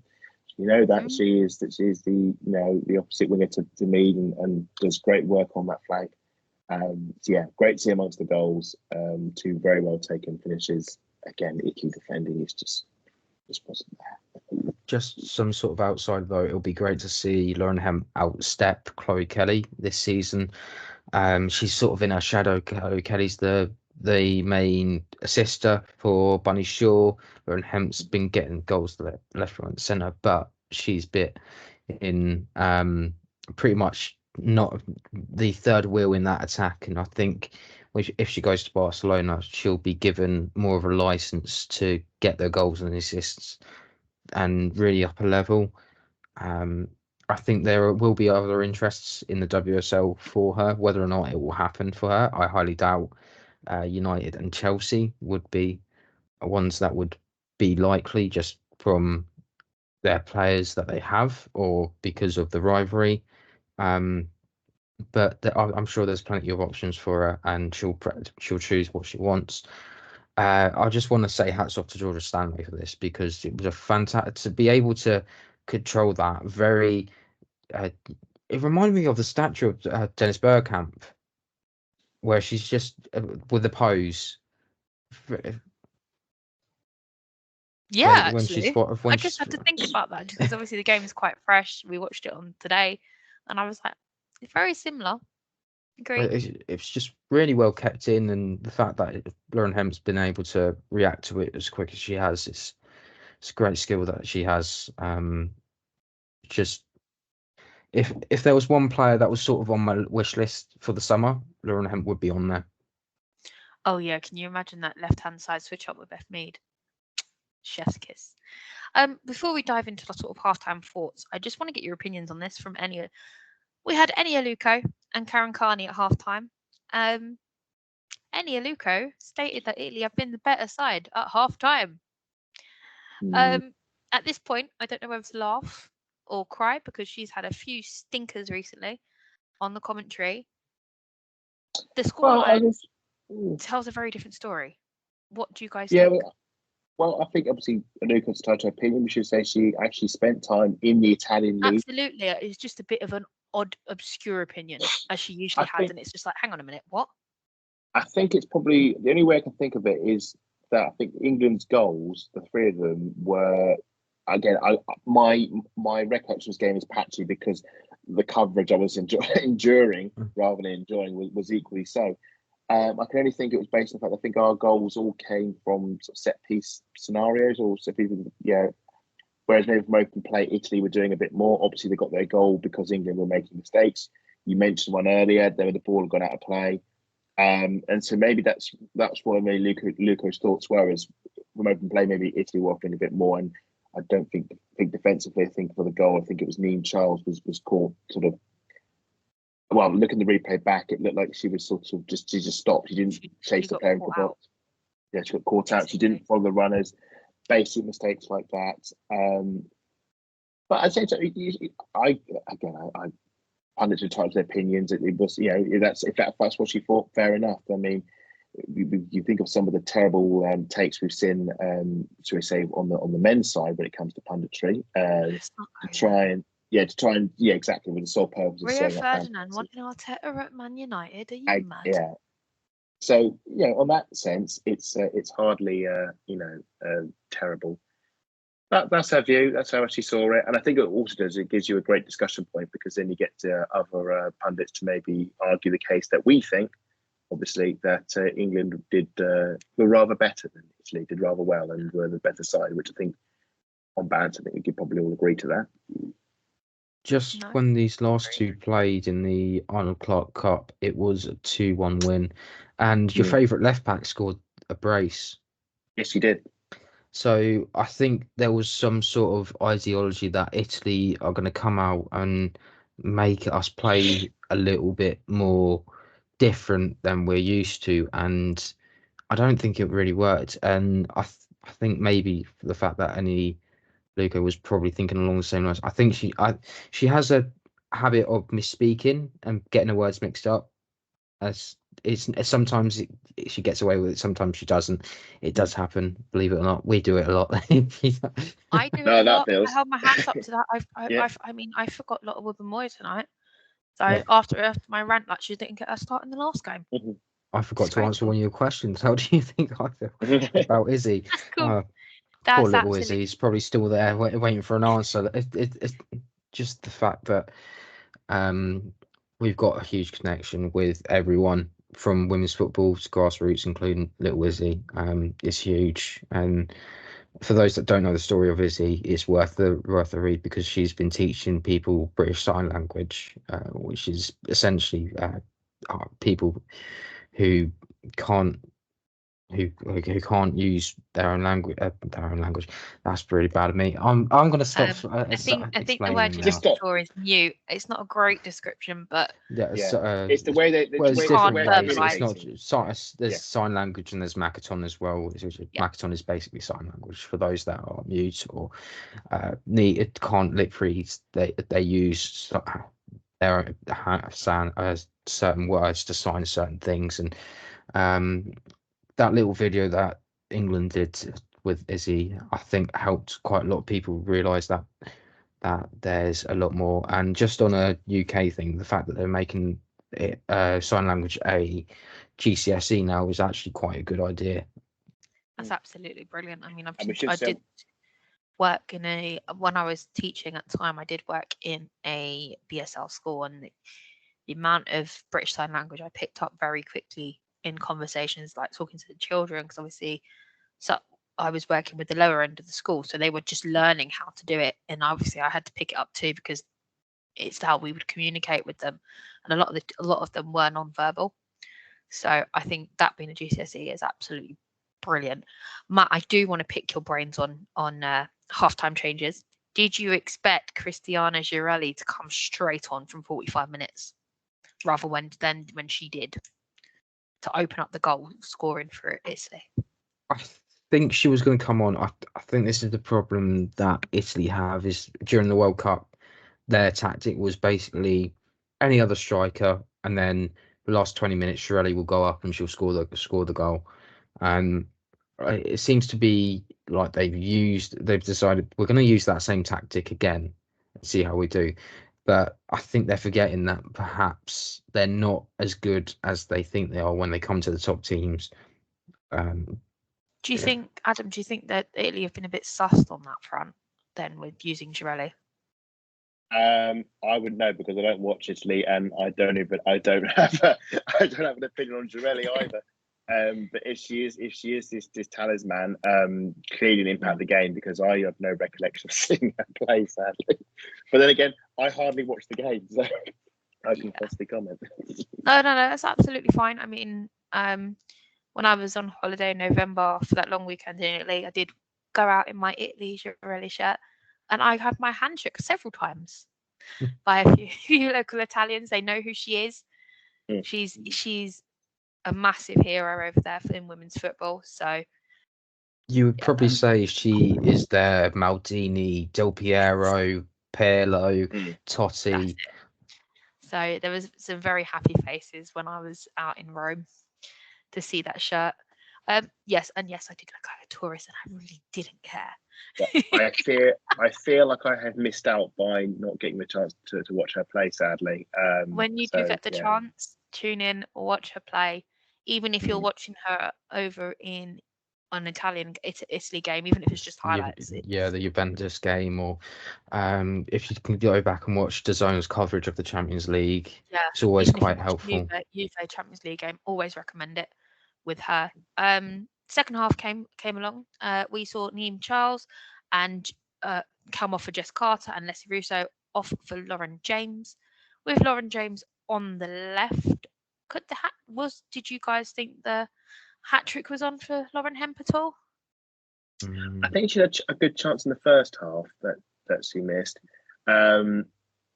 You know that she is the opposite winger to Mead and does great work on that flank. Great to see amongst the goals. Two very well taken finishes. Again, Italy defending is just wasn't there. Just some sort of outside though, it'll be great to see Lauren Hemp outstep Chloe Kelly this season. She's sort of in her shadow. Chloe Kelly's the main assister for Bunny Shaw. Lauren Hemp's been getting goals left, right, and centre, but she's bit in pretty much not the third wheel in that attack. And I think if she goes to Barcelona, she'll be given more of a license to get their goals and assists and really up a level. I think there will be other interests in the WSL for her. Whether or not it will happen for her, I highly doubt. United and Chelsea would be ones that would be likely just from their players that they have or because of the rivalry. But I'm sure there's plenty of options for her, and she'll choose what she wants. I just want to say hats off to Georgia Stanley for this, because it was a fantastic to be able to control that. Very, it reminded me of the statue of Dennis Bergkamp, where she's just with the pose. Yeah, when actually. I just had to think about that because obviously the game is quite fresh. We watched it on today, and I was like, it's very similar. Great. It's just really well kept in, and the fact that Lauren Hemp's been able to react to it as quick as she has, it's a great skill that she has. Just if there was one player that was sort of on my wish list for the summer, Lauren Hemp would be on there. Oh yeah, can you imagine that left-hand side switch up with Beth Mead? Chef's kiss. Before we dive into the sort of halftime thoughts, I just want to get your opinions on this from Enia. We had Enia Luco and Karen Carney at halftime. Enia Luco stated that Italy have been the better side at halftime. At this point, I don't know whether to laugh or cry because she's had a few stinkers recently on the commentary. The scoreline tells a very different story. What do you guys think? Well, I think obviously Luca's touch her opinion. We should say she actually spent time in the Italian league. Absolutely, it's just a bit of an odd, obscure opinion, as she usually has, and it's just like, hang on a minute, what? I think it's probably the only way I can think of it is that I think England's goals, the three of them, were again. My recollection of this game is patchy because the coverage I was enduring rather than enjoying was equally so. I can only think it was based on the fact I think our goals all came from sort of set piece scenarios or set pieces, whereas maybe from open play, Italy were doing a bit more. Obviously, they got their goal because England were making mistakes. You mentioned one earlier. There, the ball had gone out of play, and so maybe that's why maybe Luco's thoughts were as from open play. Maybe Italy were offering a bit more, and I don't think defensively. I think for the goal, I think it was Neen Charles was caught sort of. Well, looking at the replay back, it looked like she was sort of she just stopped. She didn't chase the player into the box. Yeah, she got caught out. She didn't follow the runners. Basic mistakes like that. But I'd say pundits are entitled to their opinions. It was, if that's what she thought, fair enough. I mean, you think of some of the terrible takes we've seen, shall we say, on the men's side when it comes to punditry, to try and exactly, with the sole purpose of Rio saying Ferdinand wanting Arteta at Man United. Are you mad? Yeah. So on that sense, it's hardly terrible. That's her view. That's how she saw it, and I think it also does. It gives you a great discussion point because then you get other pundits to maybe argue the case that we think, obviously, that England were rather better than Italy, did rather well, and were the better side. Which I think, on balance, I think we could probably all agree to that. Just when these last two played in the Arnold Clark Cup, it was a 2-1 win, and your favourite left back scored a brace. Yes, he did. So I think there was some sort of ideology that Italy are going to come out and make us play a little bit more different than we're used to, and I don't think it really worked. And I think maybe the fact that Luca was probably thinking along the same lines. I think she has a habit of misspeaking and getting her words mixed up. As sometimes she gets away with it, sometimes she doesn't. It does happen, believe it or not. We do it a lot. I do it a lot. I held my hands up to that. I forgot a lot of Wibben tonight. So after my rant, she didn't get her start in the last game. I forgot to answer one of your questions. How do you think I feel about Izzy? That's cool. Poor little Izzy. He's probably still there waiting for an answer. It's just the fact that we've got a huge connection with everyone from women's football to grassroots, including little Izzy. It's huge. And for those that don't know the story of Izzy, it's worth the read because she's been teaching people British Sign Language, which is essentially people who can't use their own language. That's really bad of me. I'm going to stop. I think the word you're looking for is mute. It's not a great description, but it's the way that it's different ways. It's not. There's sign sign language and there's Makaton as well. Makaton is basically sign language for those that are mute or can't lip read. They use their certain words to sign certain things, and that little video that England did with Izzy, I think helped quite a lot of people realise that there's a lot more. And just on a UK thing, the fact that they're making it sign language a GCSE now is actually quite a good idea. That's absolutely brilliant. I mean, I did work when I was teaching at the time, I did work in a BSL school, and the amount of British Sign Language I picked up very quickly in conversations, like talking to the children, because obviously I was working with the lower end of the school, so they were just learning how to do it, and obviously I had to pick it up too because it's how we would communicate with them, and a lot of them were non-verbal. So I think that being a GCSE is absolutely brilliant. Matt, I do want to pick your brains on halftime changes. Did you expect Cristiana Girelli to come straight on from 45 minutes rather than when she did, to open up the goal scoring for Italy? I think she was going to come on. I think this is the problem that Italy have is during the World Cup, their tactic was basically any other striker, and then the last 20 minutes, Girelli will go up and she'll score the goal. And it seems to be like they've decided we're going to use that same tactic again and see how we do. But I think they're forgetting that perhaps they're not as good as they think they are when they come to the top teams. Do you think, Adam, that Italy have been a bit sussed on that front then with using Girelli? I would know because I don't watch Italy, and I don't have an opinion on Girelli either. But if she is this talisman, clearly an impact the game because I have no recollection of seeing her play, sadly. But then again, I hardly watch the game. So. I can possibly comment. No, that's absolutely fine. I mean, when I was on holiday in November for that long weekend in Italy, I did go out in my Italy Girarelli shirt, and I had my hand shook several times by a few local Italians. They know who she is. Mm. She's a massive hero over there in women's football. So You would probably say she is their Maldini, Del Piero, Pirlo, Totti. So there was some very happy faces when I was out in Rome to see that shirt. Yes, I did look like a tourist, and I really didn't care. I feel like I have missed out by not getting the chance to watch her play. Sadly, when you do get the chance, tune in or watch her play. Even if you're watching her over in an Italian Italy game, even if it's just highlights. The Juventus game, or if you can go back and watch DAZN's coverage of the Champions League, it's always quite helpful. Juve Champions League game, always recommend it with her. Second half came along. We saw Niamh Charles and come off for Jess Carter and Leslie Russo off for Lauren James, with Lauren James on the left. Did you guys think the hat trick was on for Lauren Hemp at all? I think she had a good chance in the first half that she missed.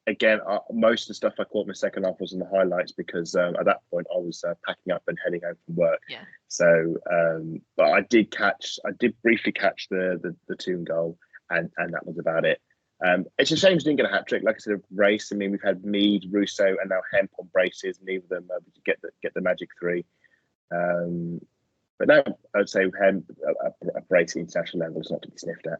Again, most of the stuff I caught in the second half was in the highlights because at that point I was packing up and heading home from work. Yeah. So, but I did briefly catch the Toon goal, and that was about it. It's a shame she didn't get a hat trick. Like I said, race. I mean, we've had Mead, Russo, and now Hemp on braces. Neither of them get the magic 3. But no, I'd say Hemp a brace at international level is not to be sniffed at.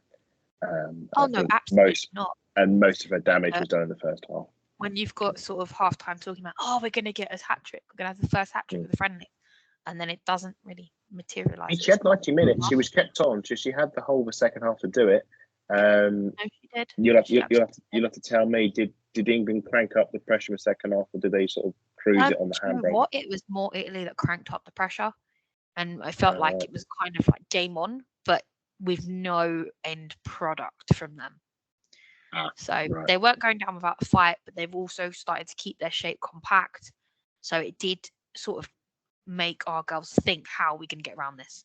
No, absolutely not. And most of her damage was done in the first half. When you've got sort of half time talking about, we're going to get a hat trick, we're going to have the first hat trick with the friendly, and then it doesn't really materialise. She had 90 minutes. She was kept on. She had the whole of the second half to do it. No, she did. You'll have to tell me. Did England crank up the pressure in the second half, or did they sort of cruise it on the handbrake? It was more Italy that cranked up the pressure, and I felt like it was kind of like game on, but with no end product from them. They weren't going down without a fight, but they've also started to keep their shape compact. So it did sort of make our girls think, how are we going to get around this?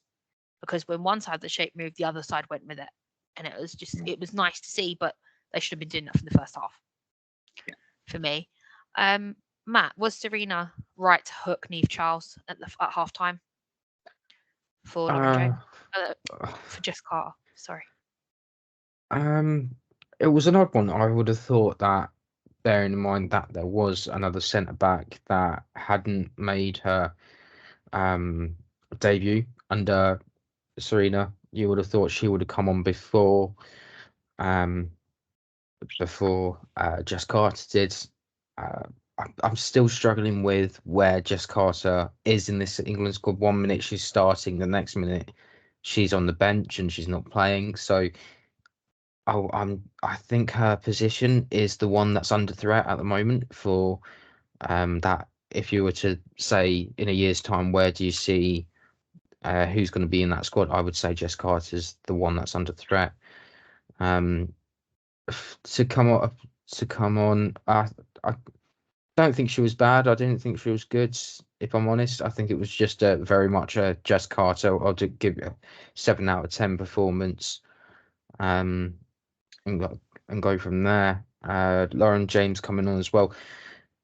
Because when one side of the shape moved, the other side went with it. And it was nice to see, but they should have been doing that from the first half. Yeah. For me. Matt, was Sarina right to hook Niamh Charles at half time? For Lauren James? For Jess Carter, sorry. It was an odd one. I would have thought that, bearing in mind that there was another centre back that hadn't made her debut under Sarina, you would have thought she would have come on before Jess Carter did. I'm still struggling with where Jess Carter is in this England squad. 1 minute she's starting, the next minute she's on the bench and she's not playing. So I think her position is the one that's under threat at the moment for that. If you were to say in a year's time, where do you see who's going to be in that squad? I would say Jess Carter's the one that's under threat. To come on, I don't think she was bad. I didn't think she was good, if I'm honest. I think it was just very much a Jess Carter. I'll give it a 7 out of 10 performance. And go from there. Lauren James coming on as well.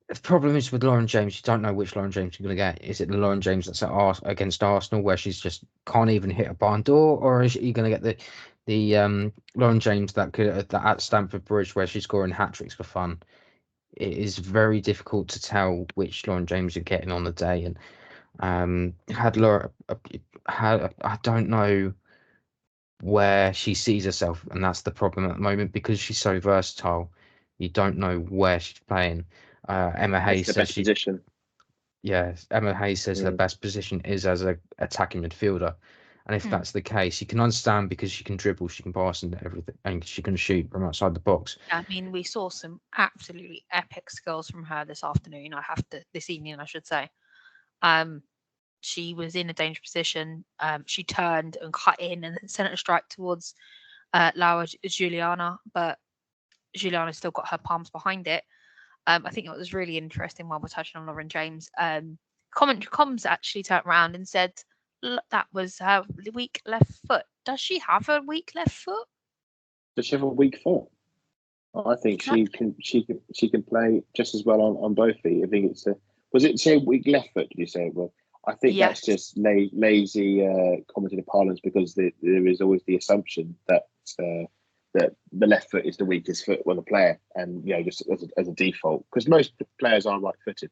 The problem is with Lauren James, you don't know which Lauren James you're going to get. Is it the Lauren James that's against Arsenal, where she's just can't even hit a barn door, or is you going to get the Lauren James that at Stamford Bridge, where she's scoring hat tricks for fun? It is very difficult to tell which Lauren James you're getting on the day. And I don't know where she sees herself, and that's the problem at the moment, because she's so versatile. You don't know where she's playing. Emma Hayes says position. Yes, Emma Hayes says her best position is as a attacking midfielder, and if that's the case, you can understand, because she can dribble, she can pass, and everything, and she can shoot from outside the box. I mean, we saw some absolutely epic skills from her this evening, I should say. She was in a dangerous position. She turned and cut in and then sent a strike towards Laura Juliana, but Juliana still got her palms behind it. I think it was really interesting while we're touching on Lauren James. Comms actually turned around and said that was her weak left foot. Does she have a weak left foot? Does she have a weak foot? I think Exactly. she can play just as well on both feet. I think it's was it say weak left foot? Did you say? Well, I think Yes. that's just lazy commentative parlance, because there is always the assumption that that the left foot is the weakest foot on the player, and just as a default, because most players are right-footed.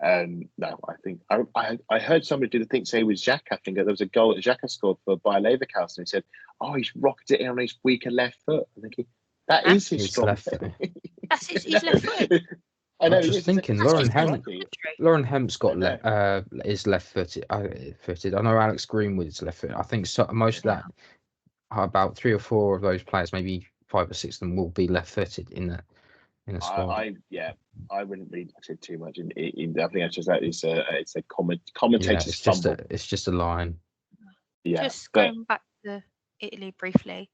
No, I think I heard somebody do the thing, say it was Xhaka. I think there was a goal that Xhaka scored for Bayer Leverkusen, and he said, "Oh, he's rocketed it in on his weaker left foot." I think that Huh? is his His strong left foot. foot. That's his left foot. I know. I'm just thinking, That's Lauren just not Hemp. commentary. Lauren Hemp's I got know. is left-footed. Footed. I know Alex Greenwood's left-footed. I think most of that, about 3 or 4 of those players, maybe 5 or 6 of them, will be left-footed in the squad. I wouldn't read into it too much. I think that's just that it's a commentator's fumble. It's just a line. Yeah, Just but going back to Italy briefly.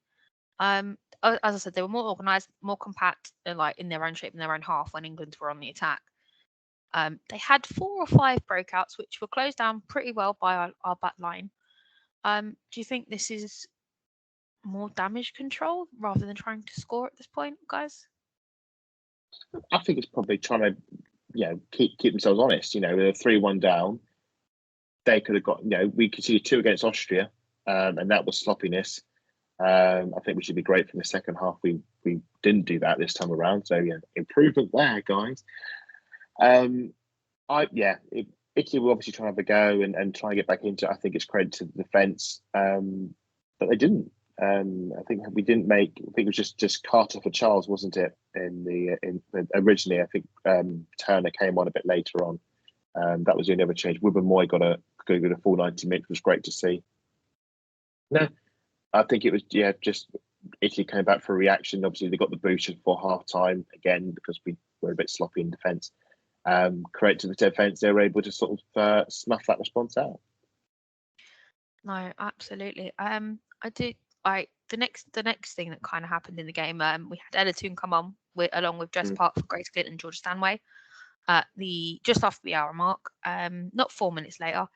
As I said, they were more organised, more compact, like in their own shape, in their own half when England were on the attack. They had 4 or 5 breakouts, which were closed down pretty well by our back line. Do you think this is more damage control rather than trying to score at this point, guys? I think it's probably trying to, keep themselves honest. They're 3-1 down. They could have got, we conceded 2 against Austria, and that was sloppiness. I think we should be grateful in the second half we didn't do that this time around. So improvement there, guys. Italy were obviously trying to have a go and try and get back into it. I think it's credit to the defence, but they didn't. I think we didn't make. I think it was just Carter for Charles, wasn't it? Originally, I think Turner came on a bit later on. That was the only other change. Wibben-Moy got a full 90 minutes. It was great to see. No, I think it was just Italy coming back for a reaction. Obviously, they got the boost before half time again because we were a bit sloppy in defence. Credit to the defence, they were able to sort of snuff that response out. No, absolutely. The next thing that kind of happened in the game, we had Ella Toon come on along with Jess Park for Grace Glint and Georgia Stanway. Just after the hour mark, not 4 minutes later,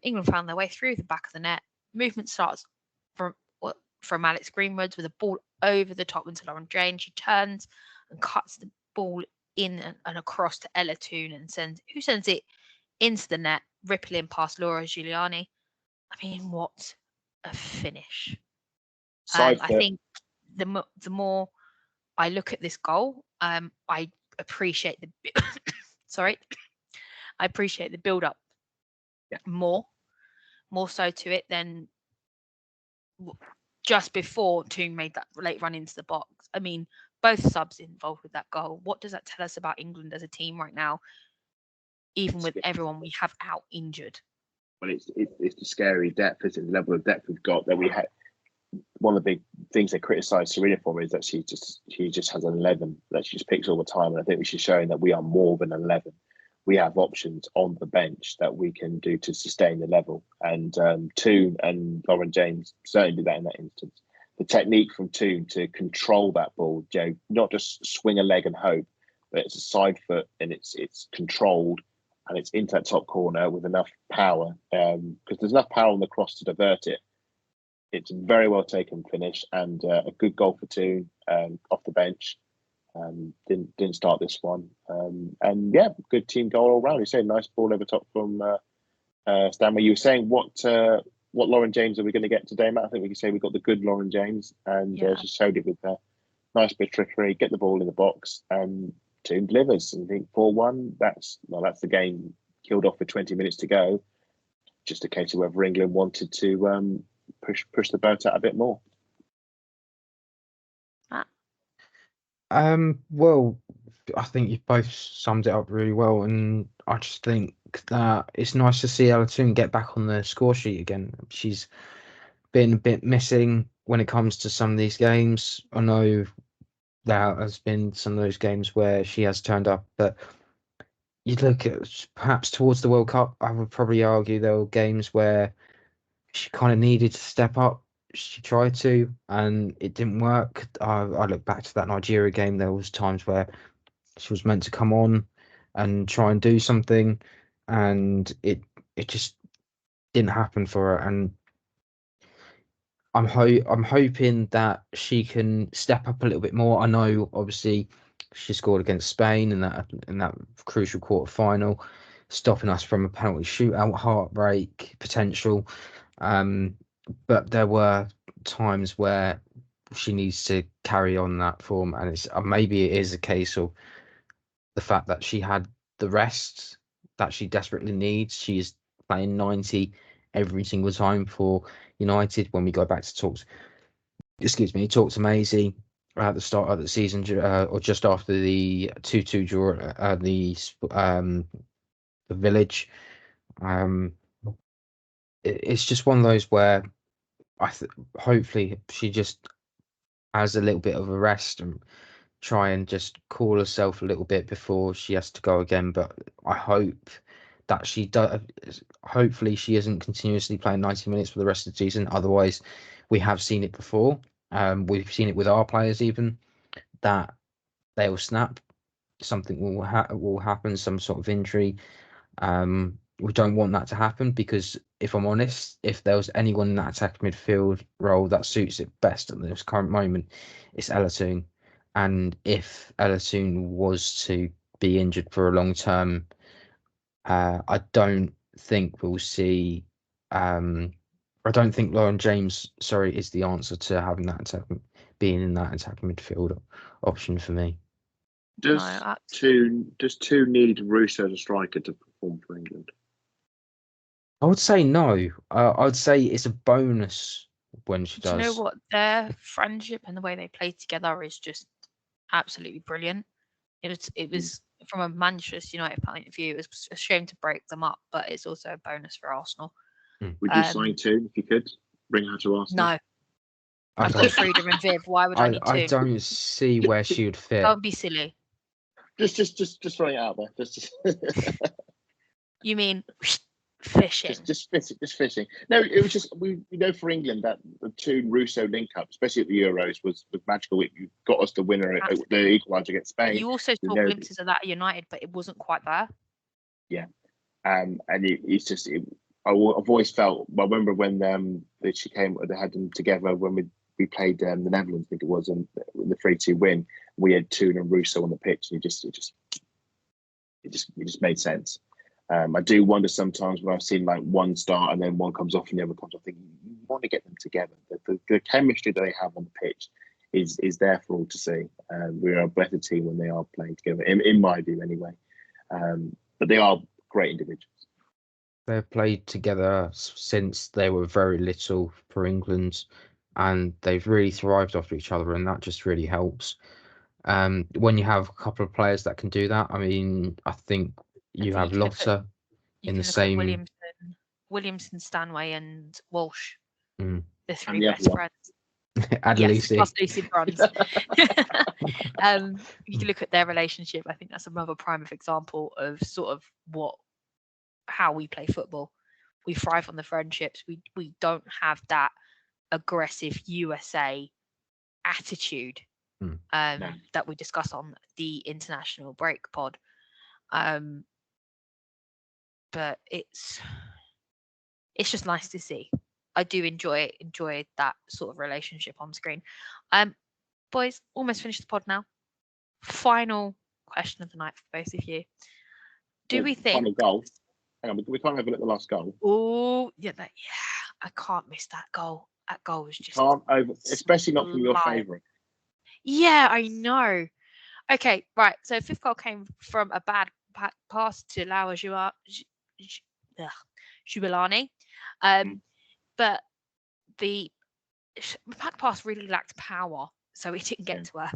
England found their way through the back of the net. Movement starts from Alex Greenwood with a ball over the top into Lauren James. She turns and cuts the ball in and across to Ella Toon and sends it into the net, rippling past Laura Giuliani. I mean, what a finish! I think the more I look at this goal, I appreciate the I appreciate the build up more so to it than just before Toon made that late run into the box. I mean, both subs involved with that goal. What does that tell us about England as a team right now, even with everyone we have out injured? Well, it's the scary depth, it's the level of depth we've got that we had. One of the big things they criticise Sarina for is that she just has an 11 that she just picks all the time, and I think she's showing that we are more than 11. We have options on the bench that we can do to sustain the level, and Toon and Lauren James certainly did that in that instance. The technique from Toon to control that ball, not just swing a leg and hope, but it's a side foot and it's controlled and it's into that top corner with enough power, because there's enough power on the cross to divert it. It's a very well taken finish and a good goal for Toon off the bench. Didn't start this one, and good team goal all round. You say nice ball over top from Stanley. You were saying what Lauren James are we going to get today, Matt? I think we can say we got the good Lauren James, and she showed it with her nice bit of trickery. Get the ball in the box, and Toon delivers. And I think 4-1. That's the game killed off with 20 minutes to go. Just a case of whether England wanted to push the boat out a bit more. Well, I think you've both summed it up really well, and I just think that it's nice to see Ella Toon get back on the score sheet again. She's been a bit missing when it comes to some of these games. I know there has been some of those games where she has turned up, but you look at perhaps towards the World Cup, I would probably argue there were games where she kind of needed to step up. She tried to, and it didn't work. I look back to that Nigeria game. There was times where She was meant to come on and try and do something, and it just didn't happen for her. And I'm hoping that she can step up a little bit more. I know, obviously, she scored against Spain in that crucial quarter final, stopping us from a penalty shootout, heartbreak potential. But there were times where she needs to carry on that form, and it's maybe it is a case of the fact that she had the rest that she desperately needs. She is playing 90 every single time for United. When we go back to talk to Maisie at the start of the season, or just after the 2-2 draw at the Village, it's just one of those where hopefully she just has a little bit of a rest and try and just cool herself a little bit before she has to go again. But I hope that she does. Hopefully, she isn't continuously playing 90 minutes for the rest of the season. Otherwise, we have seen it before. We've seen it with our players, even that they will snap. Something will happen. Some sort of injury. We don't want that to happen, because if I'm honest, if there was anyone in that attacking midfield role that suits it best at this current moment, it's Ella Toon. And if Ella Toon was to be injured for a long term, I don't think we'll see. I don't think Lauren James, is the answer to having being in that attacking midfield option for me. Does two need Russo as a striker to perform for England? I would say no. I would say it's a bonus when she does. Do you know what? Their friendship and the way they play together is just absolutely brilliant. It was from a Manchester United point of view, it was a shame to break them up, but it's also a bonus for Arsenal. Would you sign Toon if you could? Bring her to Arsenal? No. I've got Frida and Viv. Why would I need Toon? I don't see where she would fit. Don't be silly. Just throwing it out there. Just You mean fishing? Just fishing. No, it was just we know for England that the Toon Russo link up, especially at the Euros, was magical. You got us the winner, the equaliser against Spain. You also saw glimpses of that at United, but it wasn't quite there. Yeah, and it's just. I've always felt. I remember when she came, they had them together when we played the Netherlands. I think it was, and the 3-2 win. We had Toon and Russo on the pitch, and it just made sense. I do wonder sometimes when I've seen like one start and then one comes off and the other comes off, I think you want to get them together. The chemistry that they have on the pitch is there for all to see. We're a better team when they are playing together, in my view anyway. But they are great individuals. They've played together since they were very little for England, and they've really thrived off each other, and that just really helps. When you have a couple of players that can do that, I mean, I think you have Lottie in the same. Williamson, Stanway, and Walsh. The three best friends. Add Lucy. Plus Lucy Bronze. You can look at their relationship. I think that's another prime example of sort of how we play football. We thrive on the friendships. We don't have that aggressive USA attitude that we discuss on the international break pod. But it's just nice to see. I do enjoy that sort of relationship on screen. Boys, almost finished the pod now. Final question of the night for both of you. Do we think final goal? Hang on, we can't have a look at the last goal. Oh, yeah, I can't miss that goal. That goal was just especially not from your favourite. Yeah, I know. Okay, right. So fifth goal came from a bad pass to Laura Jubilani. But the back pass really lacked power, so it didn't get to her.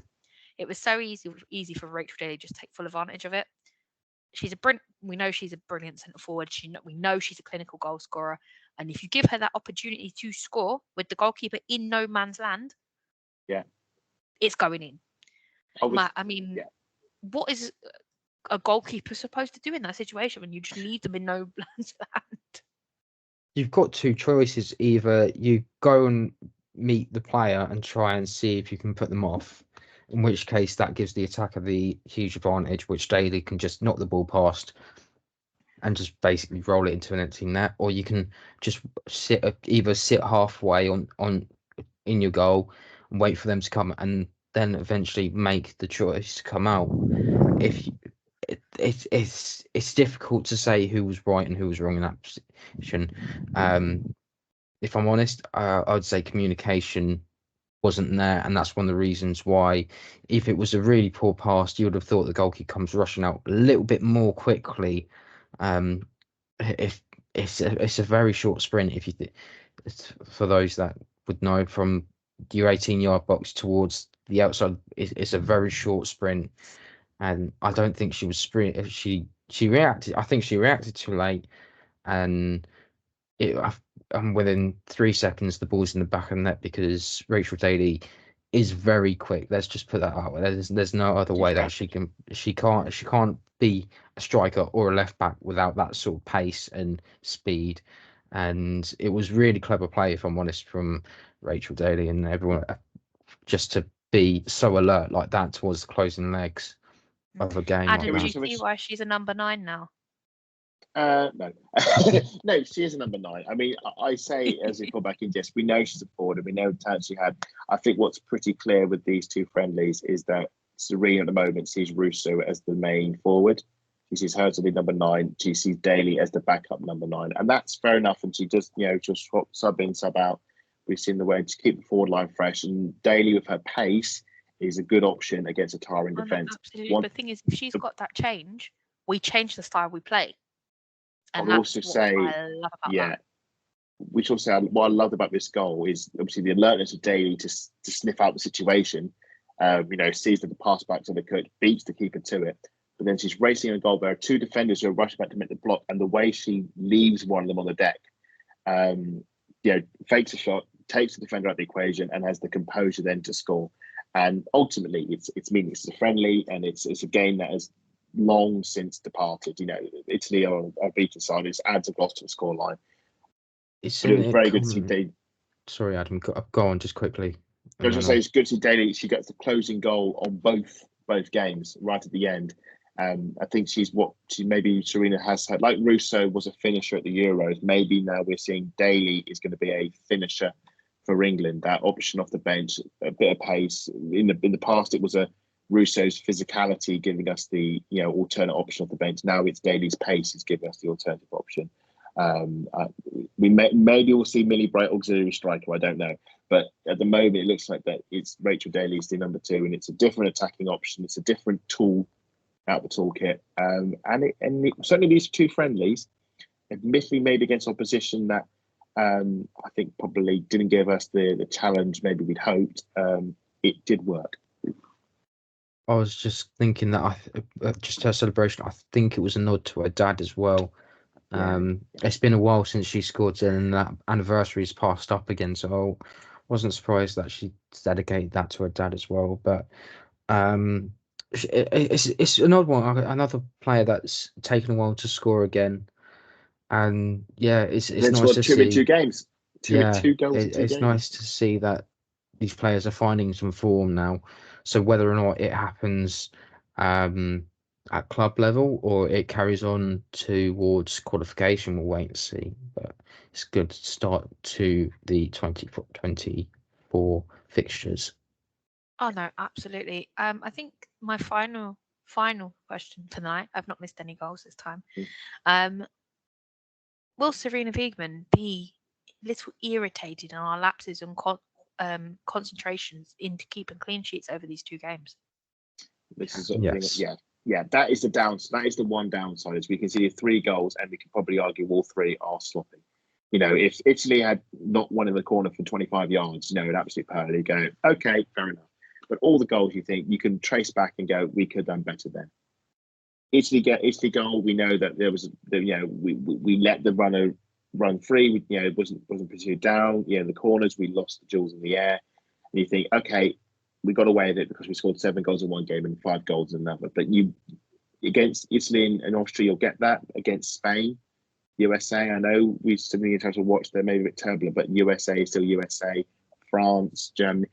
It was so easy for Rachel Daly just take full advantage of it. We know she's a brilliant centre forward. We know she's a clinical goal scorer, and if you give her that opportunity to score with the goalkeeper in no man's land, it's going in. What is a goalkeeper supposed to do in that situation when you just leave them in no man's land? You've got two choices. Either you go and meet the player and try and see if you can put them off, in which case that gives the attacker the huge advantage, which Daly can just knock the ball past and just basically roll it into an empty net, or you can just either sit halfway on in your goal and wait for them to come, and then eventually make the choice to come out. If it's difficult to say who was right and who was wrong in that position. If I'm honest, I would say communication wasn't there, and that's one of the reasons why, if it was a really poor pass, you would have thought the goalkeeper comes rushing out a little bit more quickly. If it's a very short sprint, if you for those that would know, from your 18-yard box towards the outside, it's a very short sprint, and I don't think she was sprint. She reacted. I think she reacted too late, and I'm within 3 seconds the ball's in the back of the net, because Rachel Daly is very quick. Let's just put that out. There's no other way that she can't be a striker or a left back without that sort of pace and speed. And it was really clever play, if I'm honest, from Rachel Daly and everyone, just to be so alert like that towards the closing legs of a game. Adam, like do that. you see why she's a number 9 now? No, no, she is a number 9. I mean, I say as a fullback in jest, we know she's a forward, and we know the talent she had. I think what's pretty clear with these two friendlies is that Sarina at the moment sees Russo as the main forward. She sees her to be number 9. She sees Daly as the backup number 9, and that's fair enough. And she just, just sub in, sub out. We've seen the way to keep the forward line fresh, and Daly with her pace is a good option against a tiring defence. Absolutely. But the thing is, if she's got that change, we change the style we play. And I'll also say, I love about that. Which also what I loved about this goal is obviously the alertness of Daly to sniff out the situation. Sees that the pass back to the coach, beats the keeper to it, but then she's racing a goal. There are 2 defenders who are rushing back to make the block, and the way she leaves one of them on the deck, fakes a shot, takes the defender out of the equation, and has the composure then to score. And ultimately, it's meaningless. It's a friendly, and it's a game that has long since departed. Italy are beaten side. It adds a gloss to the scoreline. It was very good to see Daly. Sorry, Adam, go on just quickly. I was going to say, it's good to see Daly. She gets the closing goal on both games right at the end. I think maybe Sarina has had, like Russo was a finisher at the Euros. Maybe now we're seeing Daly is going to be a finisher for England. That option off the bench, a bit of pace. In the past, it was Russo's physicality giving us the alternate option off the bench. Now it's Daly's pace is giving us the alternative option. Maybe we'll see Millie Bright auxiliary striker. I don't know, but at the moment it looks like that it's Rachel Daly's the number 2, and it's a different attacking option. It's a different tool out the toolkit, certainly these 2 friendlies, admittedly made against opposition that I think probably didn't give us the challenge maybe we'd hoped. It did work. I was just thinking that just her celebration, I think it was a nod to her dad as well. It's been a while since she scored, and that anniversary's passed up again, so I wasn't surprised that she dedicated that to her dad as well. But it's an odd one. Another player that's taken a while to score again, and it's nice to see 2 games. Two goals. It's nice to see that these players are finding some form now. So whether or not it happens at club level or it carries on towards qualification, we'll wait and see. But it's a good start to the 2024 fixtures. Oh no, absolutely. I think my final question tonight, I've not missed any goals this time. Will Sarina Wiegman be a little irritated on our lapses and concentrations into keeping clean sheets over these 2 games? This is that is the downside. That is the one downside, is we can see 3 goals, and we can probably argue all 3 are sloppy. If Italy had not one in the corner for 25 yards, an absolute pearl, you go, okay, fair enough. But all the goals you think you can trace back and go, we could have done better then. Italy goal. We know that there was, we let the runner run free. It wasn't pursued down. The corners, we lost the duels in the air. And you think, okay, we got away with it because we scored 7 goals in one game and 5 goals in another. But against Italy and Austria, you'll get that. Against Spain, USA, I know we've suddenly tried to watch. They're maybe a bit turbulent, but USA is still USA. France, Germany,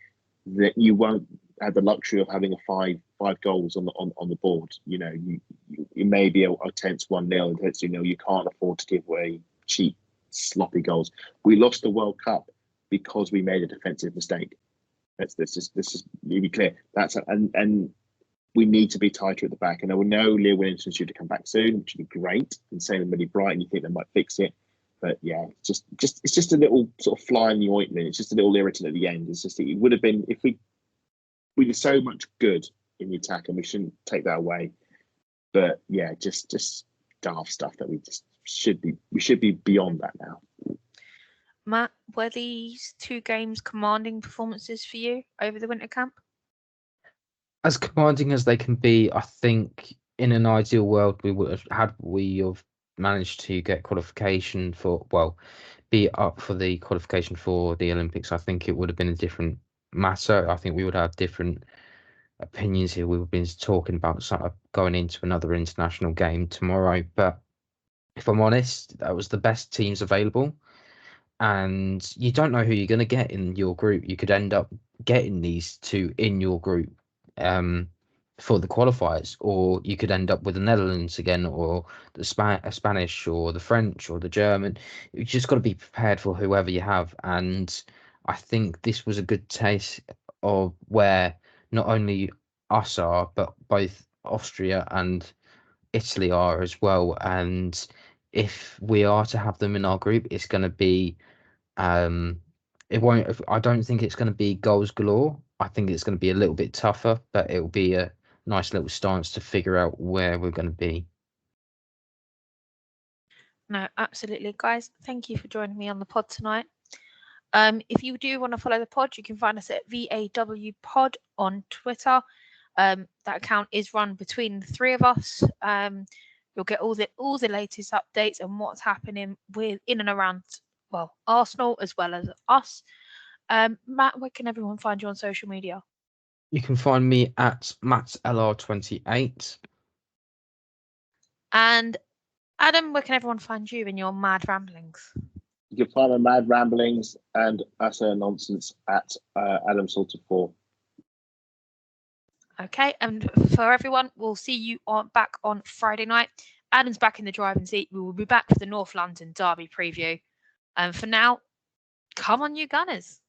that you won't had the luxury of having a five goals on the board. You know, you may be a tense 1-0 and tense 2-0. You can't afford to give away cheap, sloppy goals. We lost the World Cup because we made a defensive mistake. This is really clear. And we need to be tighter at the back. And I know Leah Williamson should have come back soon, which would be great. And same with Millie Brighton, you think they might fix it. But yeah, it's just a little sort of fly in the ointment. It's just a little irritant at the end. It's just it would have been if we did so much good in the attack, and we shouldn't take that away. But yeah, just daft stuff that we should be beyond that now. Matt, were these 2 games commanding performances for you over the winter camp? As commanding as they can be, I think in an ideal world we would have managed to get qualification for, be up for the qualification for the Olympics. I think it would have been a different matter. I think we would have different opinions here. We've been talking about going into another international game tomorrow, but if I'm honest, that was the best teams available, and you don't know who you're going to get in your group. You could end up getting these 2 in your group for the qualifiers, or you could end up with the Netherlands again, or the Spanish, or the French, or the German. You just got to be prepared for whoever you have, and I think this was a good taste of where not only us are, but both Austria and Italy are as well. And if we are to have them in our group, it's going to be it won't. I don't think it's going to be goals galore. I think it's going to be a little bit tougher, but it will be a nice little stance to figure out where we're going to be. No, absolutely, guys. Thank you for joining me on the pod tonight. If you do want to follow the pod, you can find us at VAW Pod on Twitter. That account is run between the 3 of us. You'll get all the latest updates and what's happening in and around Arsenal as well as us. Matt, where can everyone find you on social media? You can find me at MattLR28. And Adam, where can everyone find you in your mad ramblings? You can find my mad ramblings and utter nonsense at Adam Salter 4. Okay, and for everyone, we'll see you back on Friday night. Adam's back in the driving seat. We will be back for the North London derby preview. And for now, come on, you Gunners.